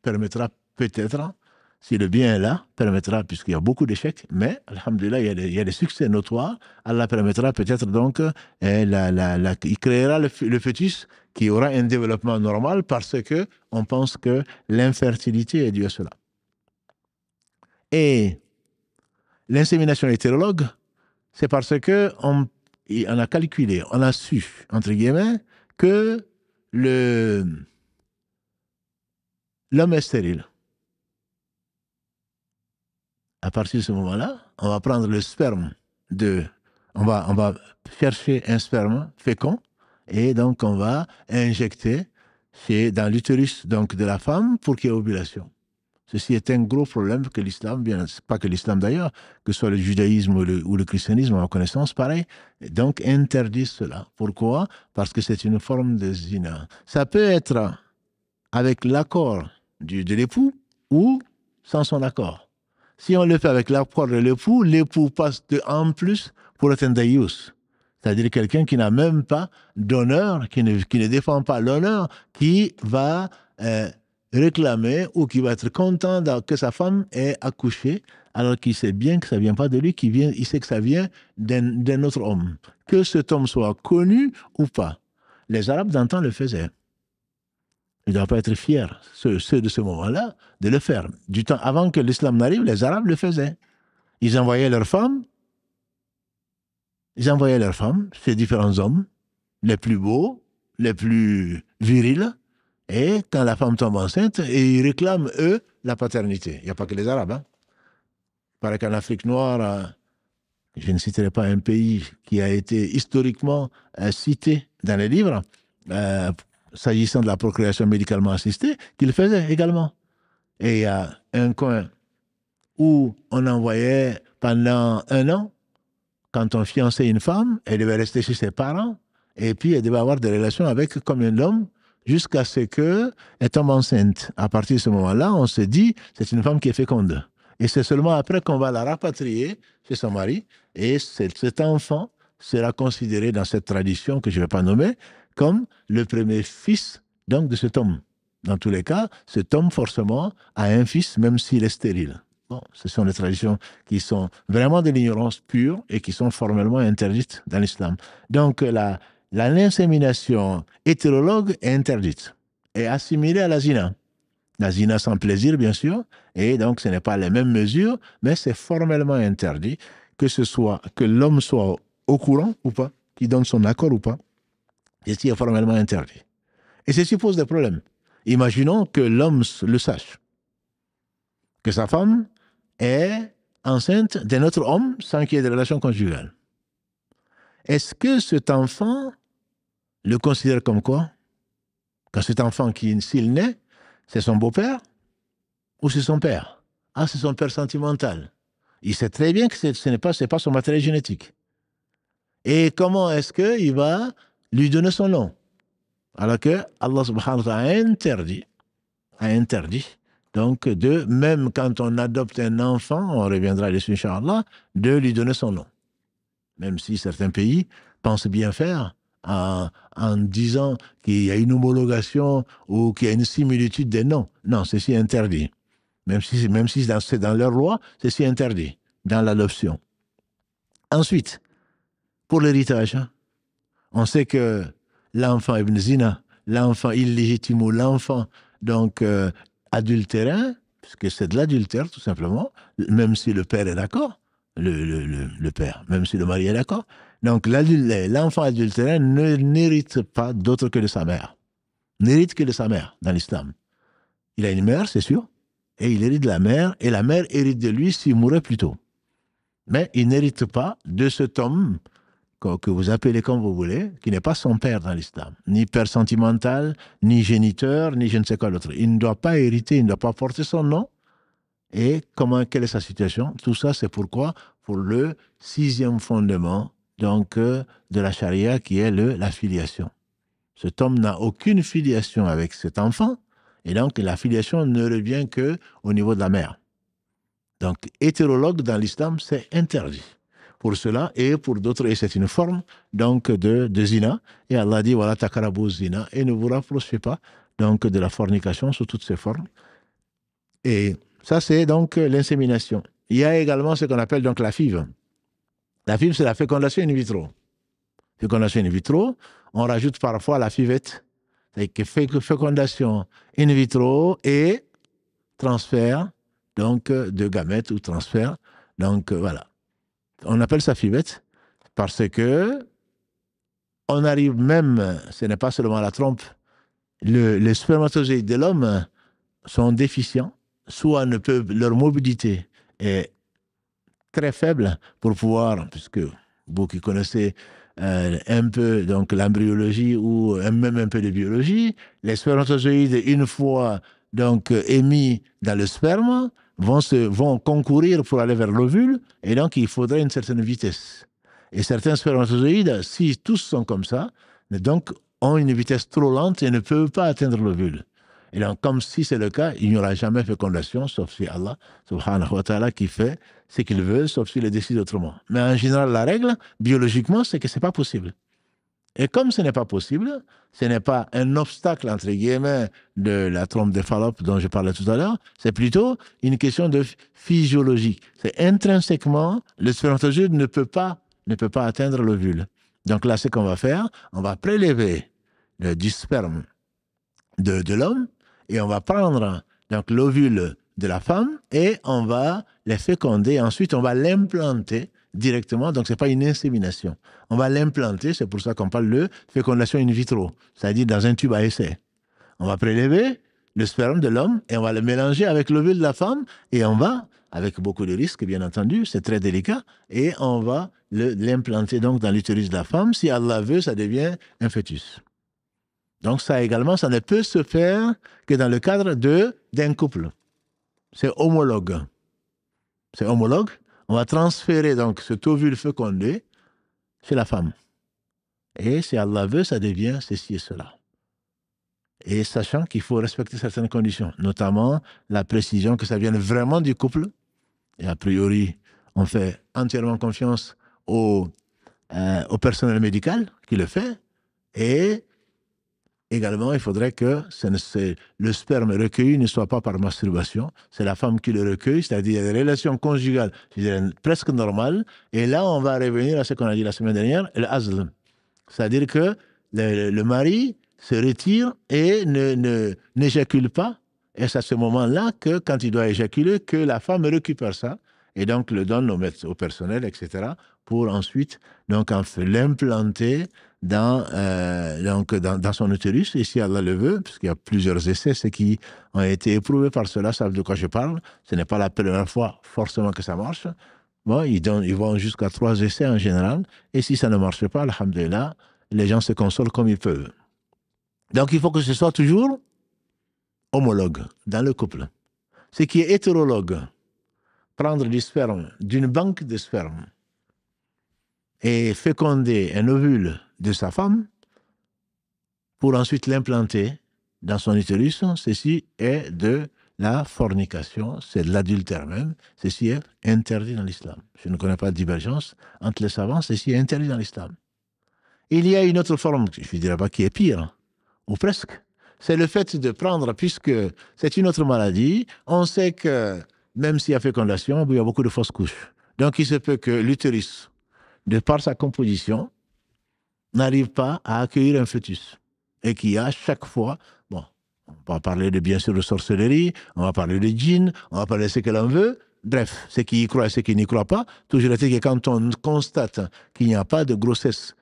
permettra peut-être, si le bien est là, permettra, puisqu'il y a beaucoup d'échecs, mais alhamdoulilah, il y a des succès notoires, Allah permettra peut-être donc, il créera le fœtus qui aura un développement normal parce que on pense que l'infertilité est due à cela. Et l'insémination hétérologue, c'est parce que on a calculé, on a su, entre guillemets, que l'homme est stérile. À partir de ce moment-là, on va prendre le sperme on va chercher un sperme fécond et donc on va injecter dans l'utérus donc de la femme pour qu'il y ait ovulation. Ceci est un gros problème que l'islam, pas que l'islam d'ailleurs, que ce soit le judaïsme ou le christianisme en connaissance, pareil, donc interdit cela. Pourquoi? Parce que c'est une forme de zina. Ça peut être avec l'accord de l'époux ou sans son accord. Si on le fait avec l'accord de l'époux passe en plus pour être un daïus. C'est-à-dire quelqu'un qui n'a même pas d'honneur, qui ne défend pas l'honneur, qui va réclamer ou qui va être content que sa femme ait accouché, alors qu'il sait bien que ça ne vient pas de lui, il sait que ça vient d'un autre homme. Que cet homme soit connu ou pas. Les Arabes d'antan le faisaient. Ils ne doivent pas être fiers, ceux de ce moment-là, de le faire. Du temps avant que l'islam n'arrive, les Arabes le faisaient. Ils envoyaient leurs femmes chez différents hommes, les plus beaux, les plus virils, et quand la femme tombe enceinte, ils réclament, eux, la paternité. Il n'y a pas que les Arabes. Il paraît qu'en Afrique noire, je ne citerai pas un pays qui a été historiquement cité dans les livres, s'agissant de la procréation médicalement assistée, qu'ils faisaient également. Et il y a un coin où on envoyait pendant 1 an, quand on fiançait une femme, elle devait rester chez ses parents, et puis elle devait avoir des relations avec combien d'hommes, jusqu'à ce qu'elle tombe enceinte. À partir de ce moment-là, on se dit, c'est une femme qui est féconde. Et c'est seulement après qu'on va la rapatrier chez son mari, et cet enfant sera considéré dans cette tradition que je ne vais pas nommer, comme le premier fils donc, de cet homme. Dans tous les cas, cet homme forcément a un fils, même s'il est stérile. Bon, ce sont des traditions qui sont vraiment de l'ignorance pure et qui sont formellement interdites dans l'islam. Donc, l'insémination hétérologue est interdite et assimilée à la zina. La zina sans plaisir, bien sûr, et donc ce n'est pas les mêmes mesures, mais c'est formellement interdit, que l'homme soit au courant ou pas, qu'il donne son accord ou pas. Ceci est formellement interdit. Et ceci pose des problèmes. Imaginons que l'homme le sache, que sa femme est enceinte d'un autre homme sans qu'il y ait de relation conjugale. Est-ce que cet enfant le considère comme quoi? Quand cet enfant, s'il naît, c'est son beau-père ou c'est son père? Ah, c'est son père sentimental. Il sait très bien que ce n'est pas, c'est pas son matériel génétique. Et comment est-ce qu'il va lui donner son nom? Alors que Allah subhanahu wa ta'ala a interdit, donc même quand on adopte un enfant, on reviendra dessus, Inch'Allah, de lui donner son nom. Même si certains pays pensent bien faire en disant qu'il y a une homologation ou qu'il y a une similitude des noms. Non, ceci est interdit. Même si c'est dans leur loi, ceci est interdit dans l'adoption. Ensuite, pour l'héritage, on sait que l'enfant ibn zina, l'enfant illégitime ou l'enfant donc adultérin, puisque c'est de l'adultère tout simplement, même si le père est d'accord, le père, même si le mari est d'accord. Donc l'enfant adultérin n'hérite pas d'autre que de sa mère. N'hérite que de sa mère dans l'islam. Il a une mère, c'est sûr, et il hérite de la mère, et la mère hérite de lui s'il mourait plus tôt. Mais il n'hérite pas de cet homme que vous appelez comme vous voulez, qui n'est pas son père dans l'islam, ni père sentimental, ni géniteur, ni je ne sais quoi d'autre. Il ne doit pas hériter, il ne doit pas porter son nom. Et quelle est sa situation? Tout ça, c'est pourquoi? Pour le 6e fondement donc, de la charia, qui est la filiation. Cet homme n'a aucune filiation avec cet enfant, et donc la filiation ne revient qu'au niveau de la mère. Donc, hétérologue dans l'islam, c'est interdit. Pour cela et pour d'autres, et c'est une forme donc de zina. Et Allah dit, voilà, takarabu zina, et ne vous rapprochez pas donc de la fornication sous toutes ses formes. Et ça, c'est donc l'insémination. Il y a également ce qu'on appelle donc la FIV. La FIV, c'est la fécondation in vitro. Fécondation in vitro, on rajoute parfois la FIVette, c'est-à-dire que fécondation in vitro et transfert donc de gamètes ou transfert. Donc voilà. On appelle ça FIVette parce que on arrive même, ce n'est pas seulement la trompe, les spermatozoïdes de l'homme sont déficients, soit leur mobilité est très faible pour pouvoir, puisque vous qui connaissez un peu donc l'embryologie ou même un peu de biologie, les spermatozoïdes, une fois donc émis dans le sperme, vont concourir pour aller vers l'ovule, et donc il faudrait une certaine vitesse. Et certains spermatozoïdes, si tous sont comme ça, donc ont une vitesse trop lente et ne peuvent pas atteindre l'ovule. Et donc, comme si c'est le cas, il n'y aura jamais fécondation, sauf si Allah, subhanahu wa ta'ala, qui fait ce qu'il veut, sauf s'il le décide autrement. Mais en général, la règle, biologiquement, c'est que ce n'est pas possible. Et comme ce n'est pas possible, ce n'est pas un obstacle, entre guillemets, de la trompe de Fallope dont je parlais tout à l'heure, c'est plutôt une question de physiologie. C'est intrinsèquement, le spermatozoïde ne peut pas atteindre l'ovule. Donc là, ce qu'on va faire, on va prélever du sperme de l'homme, et on va prendre donc l'ovule de la femme et on va les féconder. Ensuite, on va l'implanter directement. Donc, ce n'est pas une insémination. On va l'implanter. C'est pour ça qu'on parle de fécondation in vitro, c'est-à-dire dans un tube à essai. On va prélever le sperme de l'homme et on va le mélanger avec l'ovule de la femme et on va, avec beaucoup de risques, bien entendu, c'est très délicat, et on va l'implanter donc dans l'utérus de la femme. Si Allah veut, ça devient un fœtus. Donc ça également, ça ne peut se faire que dans le cadre d'un couple. C'est homologue. C'est homologue. On va transférer donc cet ovule fécondé chez la femme. Et si Allah veut, ça devient ceci et cela. Et sachant qu'il faut respecter certaines conditions, notamment la précision que ça vienne vraiment du couple. Et a priori, on fait entièrement confiance au personnel médical qui le fait. Et également, il faudrait que le sperme recueilli ne soit pas par masturbation. C'est la femme qui le recueille, c'est-à-dire des relations conjugales, je dirais, presque normales. Et là, on va revenir à ce qu'on a dit la semaine dernière, le azl. C'est-à-dire que le mari se retire et n'éjacule pas. Et c'est à ce moment-là que, quand il doit éjaculer, que la femme récupère ça et donc le donne au personnel, etc., pour ensuite donc l'implanter dans son utérus, et si Allah le veut, puisqu'il y a plusieurs essais, ceux qui ont été éprouvés par cela savent de quoi je parle. Ce n'est pas la première fois forcément que ça marche. Bon, ils vont jusqu'à 3 essais en général, et si ça ne marche pas, alhamdoulilah, les gens se consolent comme ils peuvent. Donc il faut que ce soit toujours homologue dans le couple. Ce qui est hétérologue, prendre du sperme d'une banque de sperme et féconder un ovule de sa femme pour ensuite l'implanter dans son utérus, ceci est de la fornication, c'est de l'adultère même, ceci est interdit dans l'islam. Je ne connais pas de divergence entre les savants, ceci est interdit dans l'islam. Il y a une autre forme, je ne dirais pas qui est pire, ou presque, c'est le fait de prendre, puisque c'est une autre maladie, on sait que même s'il y a fécondation, il y a beaucoup de fausses couches. Donc il se peut que l'utérus, de par sa composition, n'arrive pas à accueillir un fœtus. Et qu'il y a chaque fois, bon, on va parler de bien sûr de sorcellerie, on va parler de djinn, on va parler de ce que l'on veut, bref, ceux qui y croient et ceux qui n'y croient pas, toujours est-il que quand on constate qu'il n'y a pas de grossesse,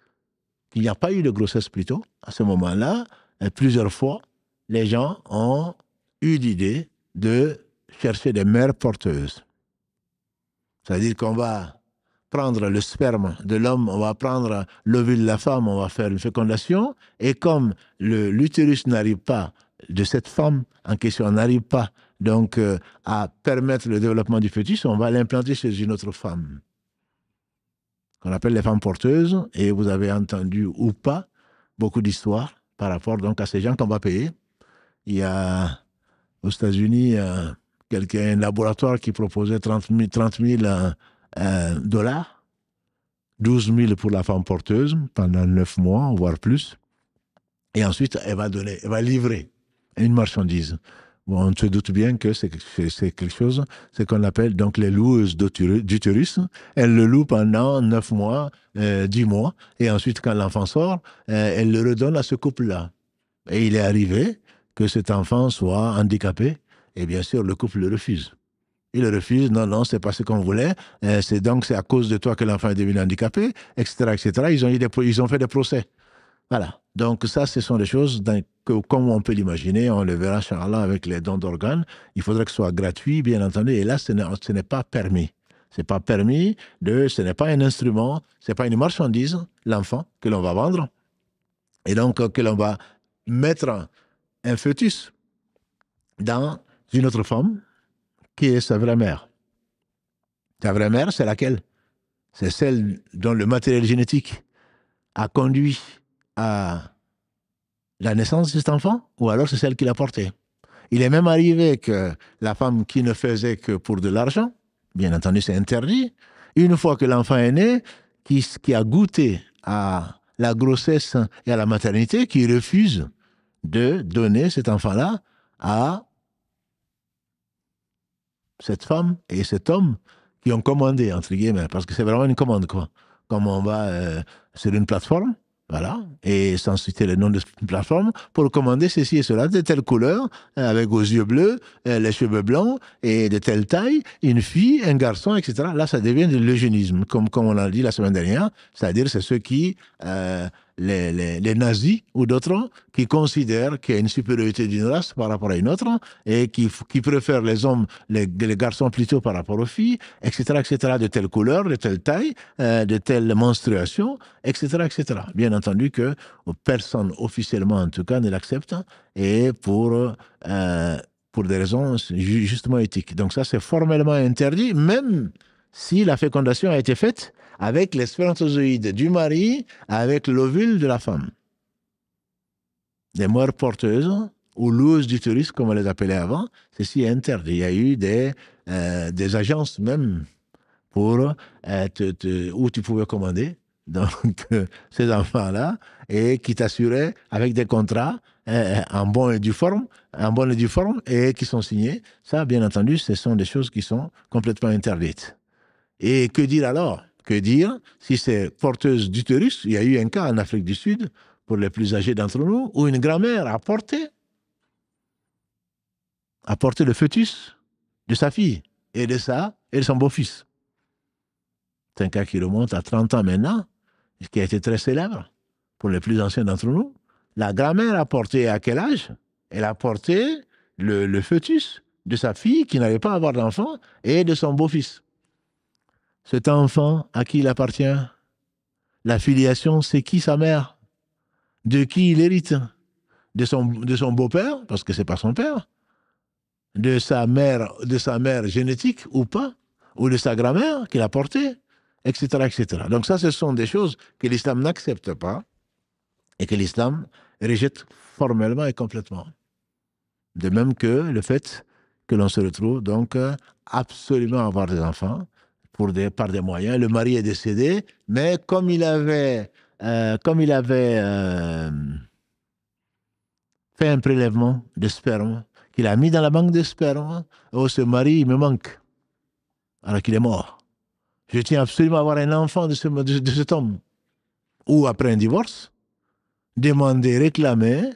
qu'il n'y a pas eu de grossesse plutôt, à ce moment-là, plusieurs fois, les gens ont eu l'idée de chercher des mères porteuses. C'est-à-dire qu'on va prendre le sperme de l'homme, on va prendre l'ovule de la femme, on va faire une fécondation, et comme l'utérus n'arrive pas, de cette femme en question n'arrive pas donc à permettre le développement du fœtus, on va l'implanter chez une autre femme, qu'on appelle les femmes porteuses, et vous avez entendu ou pas beaucoup d'histoires par rapport donc à ces gens qu'on va payer. Il y a aux États-Unis un laboratoire qui proposait 30 000 dollars, 12 000 pour la femme porteuse pendant 9 mois, voire plus. Et ensuite, elle va livrer une marchandise. Bon, on se doute bien que c'est quelque chose, c'est qu'on appelle donc les loueuses d'utérus. Elles le louent pendant 9 mois, 10 mois, et ensuite, quand l'enfant sort, elle le redonne à ce couple-là. Et il est arrivé que cet enfant soit handicapé, et bien sûr, le couple le refuse. Il refuse, non, c'est pas ce qu'on voulait, c'est à cause de toi que l'enfant est devenu handicapé, etc., etc. Ils ont fait des procès. Voilà. Donc ça, ce sont des choses que, comme on peut l'imaginer, on le verra, Inch'Allah, avec les dons d'organes, il faudrait que ce soit gratuit, bien entendu, et là, ce n'est pas permis. Ce n'est pas un instrument, ce n'est pas une marchandise, l'enfant, que l'on va vendre, et donc que l'on va mettre un fœtus dans une autre femme, qui est sa vraie mère. Ta vraie mère, c'est laquelle? C'est celle dont le matériel génétique a conduit à la naissance de cet enfant, ou alors c'est celle qui l'a porté. Il est même arrivé que la femme qui ne faisait que pour de l'argent, bien entendu c'est interdit, une fois que l'enfant est né, qui a goûté à la grossesse et à la maternité, qui refuse de donner cet enfant-là à cette femme et cet homme qui ont commandé, entre guillemets, parce que c'est vraiment une commande, quoi. Comme on va sur une plateforme, voilà, et sans citer le nom de cette plateforme, pour commander ceci et cela, de telle couleur, avec aux yeux bleus, les cheveux blancs, et de telle taille, une fille, un garçon, etc. Là, ça devient de l'eugénisme, comme on l'a dit la semaine dernière, c'est-à-dire c'est ceux qui, les nazis ou d'autres, qui considèrent qu'il y a une supériorité d'une race par rapport à une autre, et qui préfèrent les hommes, les garçons plutôt par rapport aux filles, etc., etc., de telle couleur, de telle taille, de telle menstruation, etc., etc. Bien entendu que personne, officiellement en tout cas, ne l'accepte, et pour des raisons justement éthiques. Donc ça, c'est formellement interdit, même si la fécondation a été faite avec les spermatozoïdes du mari, avec l'ovule de la femme. Les mères porteuses ou loueuses d'utérus, comme on les appelait avant, ceci est interdit. Il y a eu des agences même pour où tu pouvais commander donc ces enfants-là, et qui t'assuraient avec des contrats en bonne et due forme, et qui sont signés. Ça, bien entendu, ce sont des choses qui sont complètement interdites. Et que dire alors? Que dire si c'est porteuse d'utérus? Il y a eu un cas en Afrique du Sud, pour les plus âgés d'entre nous, où une grand-mère a porté le fœtus de sa fille et de son beau-fils. C'est un cas qui remonte à 30 ans maintenant, qui a été très célèbre pour les plus anciens d'entre nous. La grand-mère a porté à quel âge? Elle a porté le fœtus de sa fille qui n'allait pas avoir d'enfant et de son beau-fils. Cet enfant, à qui il appartient? La filiation, c'est qui sa mère? De qui il hérite? De son beau-père, parce que c'est pas son père? De sa mère génétique ou pas? ou de sa grand-mère qu'il a porté, etc., etc. Donc ça, ce sont des choses que l'islam n'accepte pas et que l'islam rejette formellement et complètement. De même que le fait que l'on se retrouve donc absolument à avoir des enfants par des moyens. Le mari est décédé, mais comme il avait fait un prélèvement de sperme, qu'il a mis dans la banque de sperme, oh, ce mari, il me manque, alors qu'il est mort. Je tiens absolument à avoir un enfant de cet homme. Ou après un divorce, demander, réclamer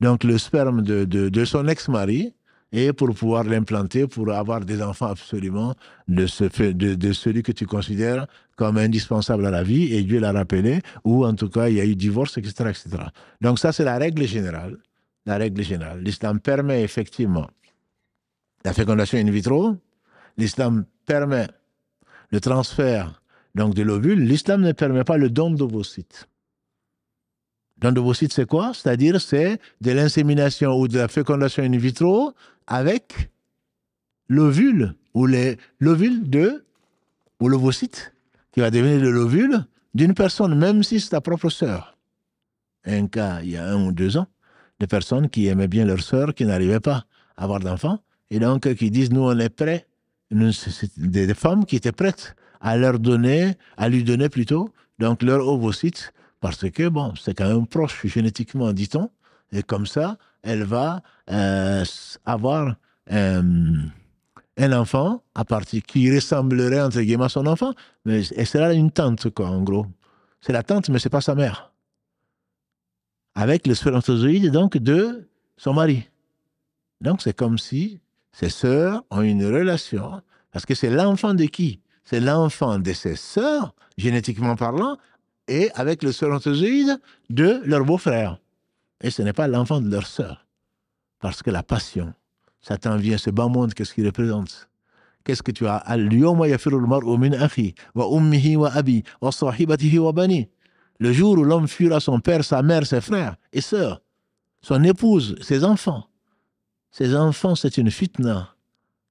donc le sperme de son ex-mari et pour pouvoir l'implanter, pour avoir des enfants absolument de celui que tu considères comme indispensable à la vie, et Dieu l'a rappelé, ou en tout cas il y a eu divorce, etc., etc. Donc ça c'est la règle générale. La règle générale. L'islam permet effectivement la fécondation in vitro, l'islam permet le transfert donc de l'ovule, l'islam ne permet pas le don d'ovocytes. Don d'ovocytes, c'est quoi? C'est-à-dire, c'est de l'insémination ou de la fécondation in vitro avec l'ovule ou l'ovocyte qui va devenir de l'ovule d'une personne, même si c'est ta propre sœur. Un cas, il y a 1 ou 2 ans, de personnes qui aimaient bien leur sœur, qui n'arrivaient pas à avoir d'enfants, et donc qui disent, nous, on est prêts. C'est des femmes qui étaient prêtes à lui donner plutôt, donc leur ovocyte, parce que, bon, c'est quand même proche génétiquement, dit-on, et comme ça, elle va avoir un enfant qui ressemblerait, entre guillemets, à son enfant, et c'est là une tante, quoi, en gros. C'est la tante, mais c'est pas sa mère. Avec le spermatozoïde, donc, de son mari. Donc, c'est comme si ses sœurs ont une relation, parce que c'est l'enfant de qui? C'est l'enfant de ses sœurs, génétiquement parlant, et avec le spermatozoïde de leur beau-frère. Et ce n'est pas l'enfant de leur sœur. Parce que la passion, Satan vient, ce bas monde, qu'est-ce qu'il représente? Qu'est-ce que tu as? Al-yawma yafiru al-mar'u min akhi, wa ummihi wa abi, wa sahibatihi wa bani. Le jour où l'homme fuira son père, sa mère, ses frères et sœurs, son épouse, ses enfants. Ces enfants, c'est une fitna.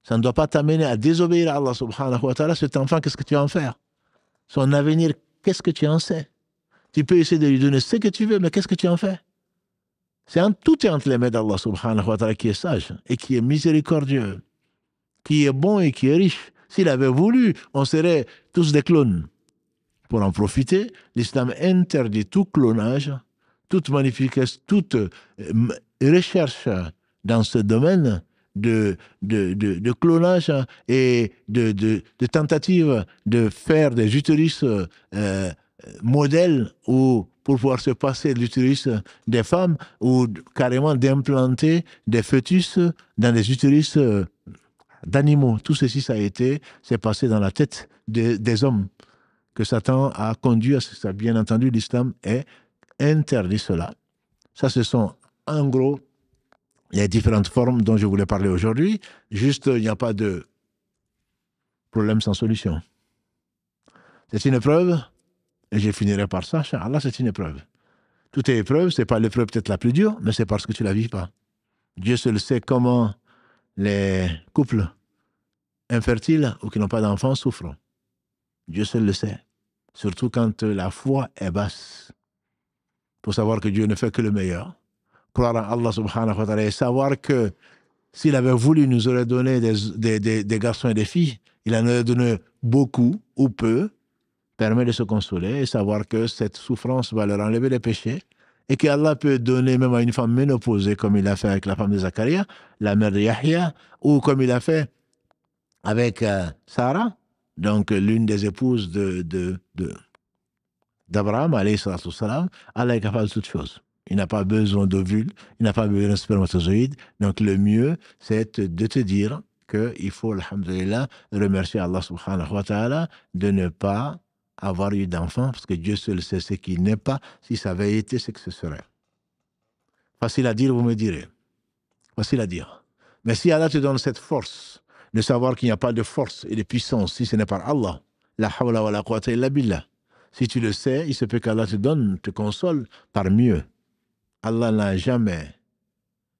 Ça ne doit pas t'amener à désobéir à Allah subhanahu wa ta'ala. Cet enfant, qu'est-ce que tu vas en faire? Son avenir, qu'est-ce que tu en sais? Tu peux essayer de lui donner ce que tu veux, mais qu'est-ce que tu en fais? Tout est entre les mains d'Allah subhanahu wa ta'ala qui est sage et qui est miséricordieux, qui est bon et qui est riche. S'il avait voulu, on serait tous des clones. Pour en profiter, l'islam interdit tout clonage, toute magnification, toute recherche dans ce domaine de clonage et de tentative de faire des utérus modèles ou pour pouvoir se passer de l'utérus des femmes ou carrément d'implanter des fœtus dans des utérus d'animaux. Tout ceci, c'est passé dans la tête des hommes que Satan a conduit à ça. Bien entendu, l'islam est interdit cela. Ça, ce sont en gros les différentes formes dont je voulais parler aujourd'hui. Juste, il n'y a pas de problème sans solution. C'est une épreuve, et je finirai par ça, Inch'Allah, c'est une épreuve. Toute épreuve, ce n'est pas l'épreuve peut-être la plus dure, mais c'est parce que tu ne la vis pas. Dieu seul sait comment les couples infertiles ou qui n'ont pas d'enfants souffrent. Dieu seul le sait. Surtout quand la foi est basse. Il faut savoir que Dieu ne fait que le meilleur. Croire en Allah subhanahu wa ta'ala et savoir que s'il avait voulu, il nous aurait donné des garçons et des filles. Il en aurait donné beaucoup ou peu. Permet de se consoler et savoir que cette souffrance va leur enlever les péchés et qu'Allah peut donner même à une femme ménopausée comme il a fait avec la femme de Zacharia, la mère de Yahya, ou comme il a fait avec Sarah, donc l'une des épouses d'Abraham, alayhi salatu wassalam. Allah est capable de toutes choses. Il n'a pas besoin d'ovule, il n'a pas besoin de spermatozoïde. Donc le mieux, c'est de te dire qu'il faut, alhamdulillah, remercier Allah subhanahu wa ta'ala de ne pas avoir eu d'enfant, parce que Dieu seul sait ce qui n'est pas. Si ça avait été, c'est que ce serait. Facile à dire, vous me direz. Facile à dire. Mais si Allah te donne cette force de savoir qu'il n'y a pas de force et de puissance si ce n'est par Allah, la hawla wa la quwwata illa billah. Si tu le sais, il se peut qu'Allah te console par mieux. Allah n'a jamais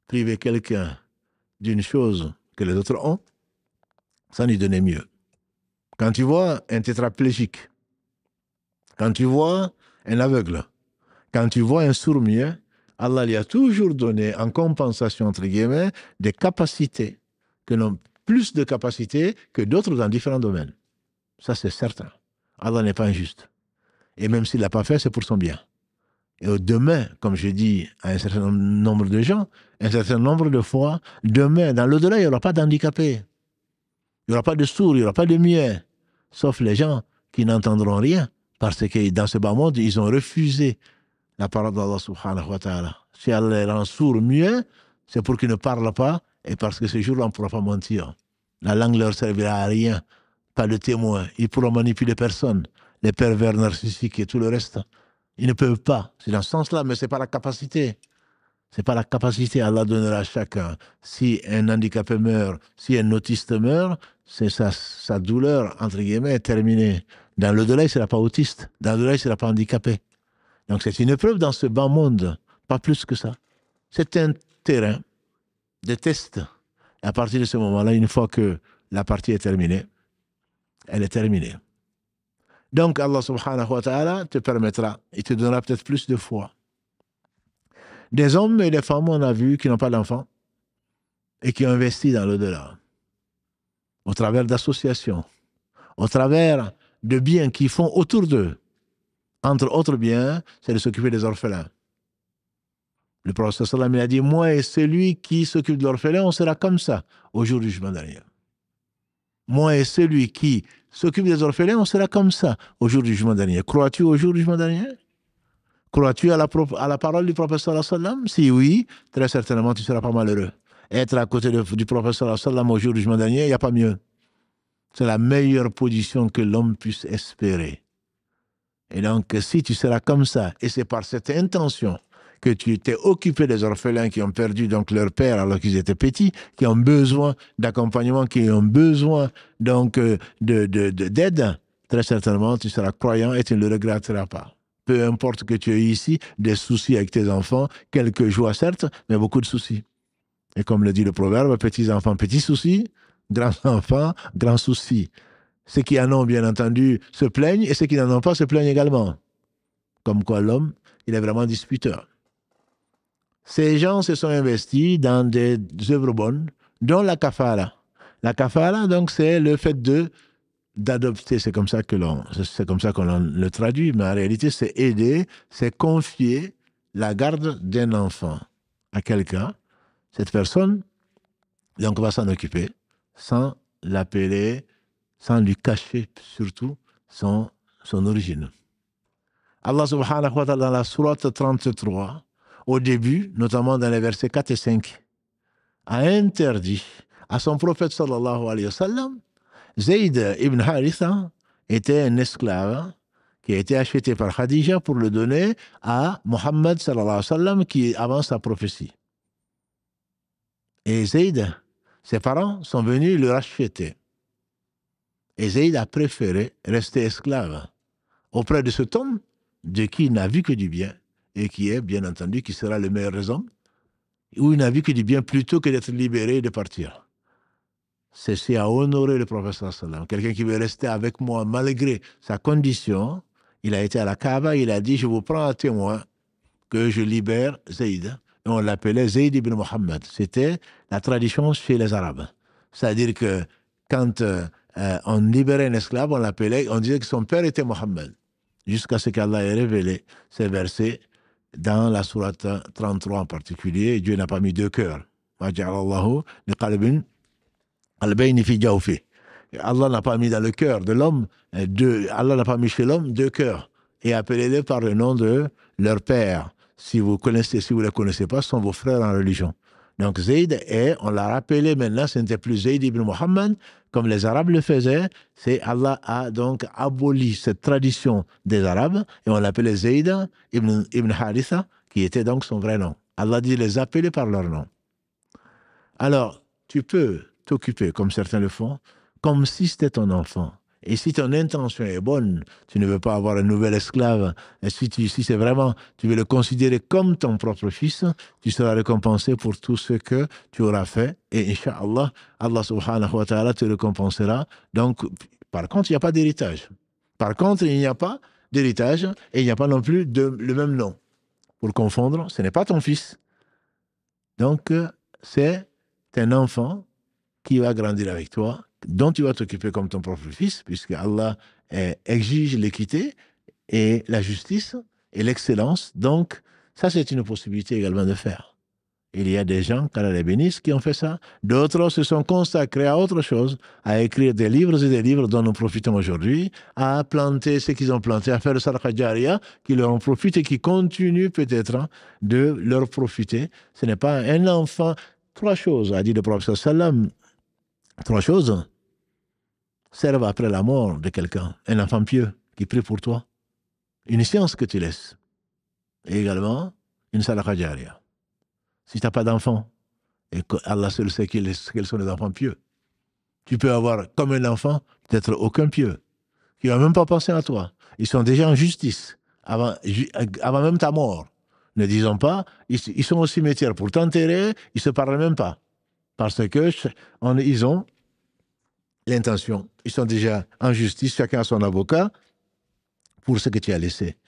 privé quelqu'un d'une chose que les autres ont, sans lui donner mieux. Quand tu vois un tétraplégique, quand tu vois un aveugle, quand tu vois un sourd-muet, Allah lui a toujours donné en compensation, entre guillemets, des capacités, que n'ont plus de capacités que d'autres dans différents domaines. Ça, c'est certain. Allah n'est pas injuste. Et même s'il ne l'a pas fait, c'est pour son bien. Et demain, comme je dis à un certain nombre de gens, un certain nombre de fois, demain, dans l'au-delà, il n'y aura pas d'handicapés. Il n'y aura pas de sourds, il n'y aura pas de muets. Sauf les gens qui n'entendront rien. Parce que dans ce bas monde, ils ont refusé la parole d'Allah subhanahu wa ta'ala. Si Allah les rend sourds, muets, c'est pour qu'ils ne parlent pas et parce que ce jour-là, on ne pourra pas mentir. La langue ne leur servira à rien. Pas de témoin. Ils pourront manipuler personne. Les pervers narcissiques et tout le reste. Ils ne peuvent pas. C'est dans ce sens-là, mais ce n'est pas la capacité. Ce n'est pas la capacité. Allah donnera à chacun. Si un handicapé meurt, si un autiste meurt, c'est sa douleur, entre guillemets, est terminée. Dans l'au-delà, il ne sera pas autiste. Dans l'au-delà, il ne sera pas handicapé. Donc c'est une épreuve dans ce bas monde. Pas plus que ça. C'est un terrain de test. Et à partir de ce moment-là, une fois que la partie est terminée, elle est terminée. Donc Allah subhanahu wa ta'ala te permettra, il te donnera peut-être plus de foi. Des hommes et des femmes, on a vu, qui n'ont pas d'enfants et qui ont investi dans l'au-delà, au travers d'associations, au travers de biens qu'ils font autour d'eux. Entre autres biens, c'est de s'occuper des orphelins. Le prophète sallam a dit, moi et celui qui s'occupe de l'orphelin, on sera comme ça au jour du jugement dernier. Moi et celui qui s'occupe des orphelins, on sera comme ça au jour du jugement dernier. Crois-tu au jour du jugement dernier? Crois-tu à la parole du prophète sallallahu alayhi wa sallam? Si oui, très certainement, tu seras pas malheureux. Être à côté du prophète sallallahu alayhi wa sallam au jour du jugement dernier, il n'y a pas mieux. C'est la meilleure position que l'homme puisse espérer. Et donc, si tu seras comme ça, et c'est par cette intention que tu t'es occupé des orphelins qui ont perdu donc leur père alors qu'ils étaient petits, qui ont besoin d'accompagnement, qui ont besoin donc d'aide, très certainement, tu seras croyant et tu ne le regretteras pas. Peu importe que tu aies ici des soucis avec tes enfants, quelques joies certes, mais beaucoup de soucis. Et comme le dit le proverbe, petits enfants, petits soucis, grands enfants, grands soucis. Ceux qui en ont, bien entendu, se plaignent, et ceux qui n'en ont pas se plaignent également. Comme quoi l'homme, il est vraiment disputeur. Ces gens se sont investis dans des œuvres bonnes, dont la kafara. La kafara, donc, c'est le fait d'adopter, c'est comme ça qu'on le traduit, mais en réalité, c'est aider, c'est confier la garde d'un enfant à quelqu'un. Cette personne, donc, va s'en occuper sans l'appeler, sans lui cacher surtout son origine. Allah subhanahu wa ta'ala dans la sourate 33, au début, notamment dans les versets 4 et 5, a interdit à son prophète sallallahu alayhi wa sallam, Zayd ibn Haritha était un esclave qui a été acheté par Khadija pour le donner à Mohammed sallallahu alayhi wa sallam qui avance sa prophétie. Et Zayd, ses parents sont venus le racheter. Et Zayd a préféré rester esclave auprès de cet homme de qui il n'a vu que du bien et qui est, bien entendu, qui sera le meilleur des hommes, où il n'a vu que du bien plutôt que d'être libéré et de partir. Ceci a honoré le prophète sallallahu alayhi wa sallam. Quelqu'un qui veut rester avec moi malgré sa condition, il a été à la Kaaba, il a dit, je vous prends à témoin que je libère Zayd. Et on l'appelait Zayd ibn Muhammad. C'était la tradition chez les Arabes. C'est-à-dire que quand on libérait un esclave, on l'appelait, on disait que son père était Mohammed. Jusqu'à ce qu'Allah ait révélé ces versets dans la sourate 33 en particulier. Dieu n'a pas mis deux cœurs. Allah n'a pas mis dans le cœur de l'homme, Allah n'a pas mis chez l'homme deux cœurs. Et appelez-les par le nom de leur père. Si vous ne les connaissez pas, ce sont vos frères en religion. Donc Zayd, on l'a rappelé maintenant, ce n'était plus Zayd ibn Muhammad, comme les Arabes le faisaient, c'est Allah a donc aboli cette tradition des Arabes, et on l'appelait Zayd ibn Haritha, qui était donc son vrai nom. Allah dit les appeler par leur nom. Alors, tu peux t'occuper, comme certains le font, comme si c'était ton enfant. Et si ton intention est bonne, tu ne veux pas avoir un nouvel esclave, et si c'est vraiment, tu veux le considérer comme ton propre fils, tu seras récompensé pour tout ce que tu auras fait. Et Inch'Allah, Allah subhanahu wa ta'ala te récompensera. Donc, Par contre, il n'y a pas d'héritage. Par contre, il n'y a pas d'héritage et il n'y a pas non plus le même nom. Pour confondre, ce n'est pas ton fils. Donc, c'est un enfant qui va grandir avec toi, dont tu vas t'occuper comme ton propre fils, puisque Allah exige l'équité et la justice et l'excellence. Donc, ça, c'est une possibilité également de faire. Il y a des gens, qu'Allah les bénisse, qui ont fait ça. D'autres se sont consacrés à autre chose, à écrire des livres et des livres dont nous profitons aujourd'hui, à planter ce qu'ils ont planté, à faire le sadaqa jariya, qui leur en profite et qui continuent peut-être de leur profiter. Ce n'est pas un enfant. Trois choses, a dit le prophète sallam. Trois choses servent après la mort de quelqu'un. Un enfant pieux qui prie pour toi. Une science que tu laisses. Et également, une sadaqa jariya. Si tu n'as pas d'enfant, et que Allah seul sait quels sont les enfants pieux, tu peux avoir comme un enfant, peut-être aucun pieux, qui ne va même pas penser à toi. Ils sont déjà en justice, avant même ta mort. Ne disons pas, ils sont au cimetière pour t'enterrer, ils ne se parlent même pas. Parce que ils ont l'intention. Ils sont déjà en justice, chacun a son avocat, pour ce que tu as laissé.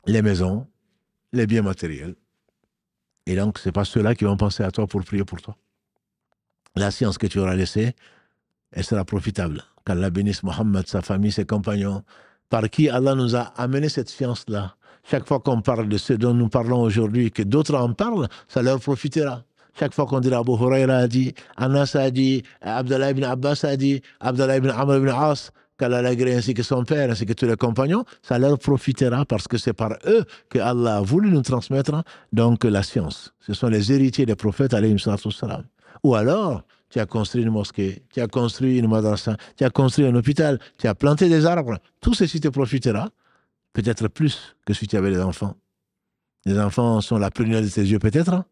Les maisons, les biens matériels. Et donc, ce n'est pas ceux-là qui vont penser à toi pour prier pour toi. La science que tu auras laissée, elle sera profitable. Qu'Allah bénisse Mohammed, sa famille, ses compagnons, par qui Allah nous a amené cette science-là. Chaque fois qu'on parle de ce dont nous parlons aujourd'hui, que d'autres en parlent, ça leur profitera. Chaque fois qu'on dira Abu Huraira a dit, Anas a dit, Abdallah ibn Abbas a dit, Abdallah ibn Amr ibn As, qu'Allah l'agrée ainsi que son père, ainsi que tous les compagnons, ça leur profitera parce que c'est par eux que Allah a voulu nous transmettre donc la science. Ce sont les héritiers des prophètes, alayhim salatu wassalam. Ou alors, tu as construit une mosquée, tu as construit une madrasa, tu as construit un hôpital, tu as planté des arbres. Tout ceci te profitera, peut-être plus que si tu avais des enfants. Les enfants sont la prunelle de tes yeux peut-être,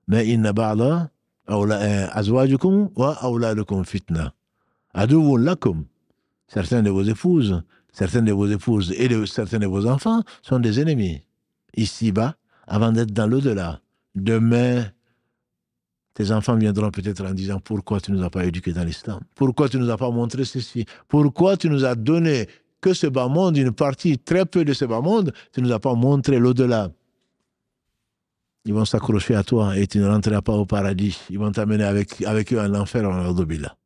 mais inna ba'da azwajukum wa awladukum fitna. Aduwwun lakum. Certains de vos épouses, certaines de vos épouses et certains de vos enfants sont des ennemis. Ici-bas, avant d'être dans l'au-delà. Demain, tes enfants viendront peut-être en disant pourquoi tu ne nous as pas éduqués dans l'islam? Pourquoi tu ne nous as pas montré ceci? Pourquoi tu nous as donné que ce bas monde, une partie très peu de ce bas monde, tu ne nous as pas montré l'au-delà? Ils vont s'accrocher à toi et tu ne rentreras pas au paradis. Ils vont t'amener avec eux en enfer, en ardobila.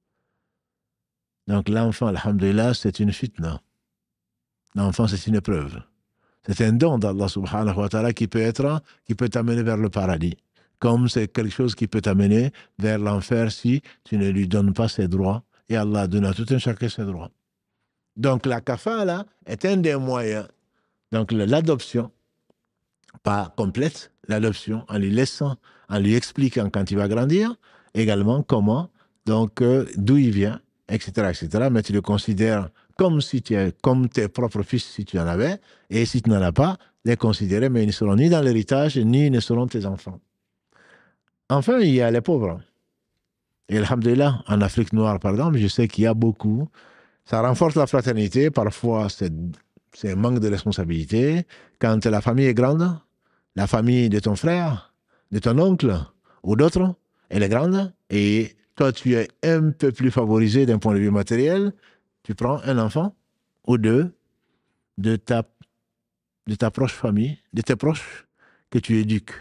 Donc l'enfant, alhamdulillah, c'est une fitna. L'enfant, c'est une épreuve. C'est un don d'Allah subhanahu wa ta'ala qui peut t'amener vers le paradis. Comme c'est quelque chose qui peut t'amener vers l'enfer si tu ne lui donnes pas ses droits. Et Allah donne à tout un chacun ses droits. Donc la kafala est un des moyens. Donc l'adoption, pas complète, l'adoption en lui laissant, en lui expliquant quand il va grandir, également comment, donc d'où il vient, etc., etc. Mais tu le considères comme si comme tes propres fils si tu en avais, et si tu n'en as pas, les considérer, mais ils ne seront ni dans l'héritage, ni ils ne seront tes enfants. Enfin, il y a les pauvres. Et alhamdulillah, en Afrique noire, par exemple, je sais qu'il y a beaucoup. Ça renforce la fraternité. Parfois, c'est un manque de responsabilité. Quand la famille est grande, la famille de ton frère, de ton oncle ou d'autres, elle est grande. Et toi, tu es un peu plus favorisé d'un point de vue matériel. Tu prends un enfant ou deux de ta proche famille, de tes proches, que tu éduques.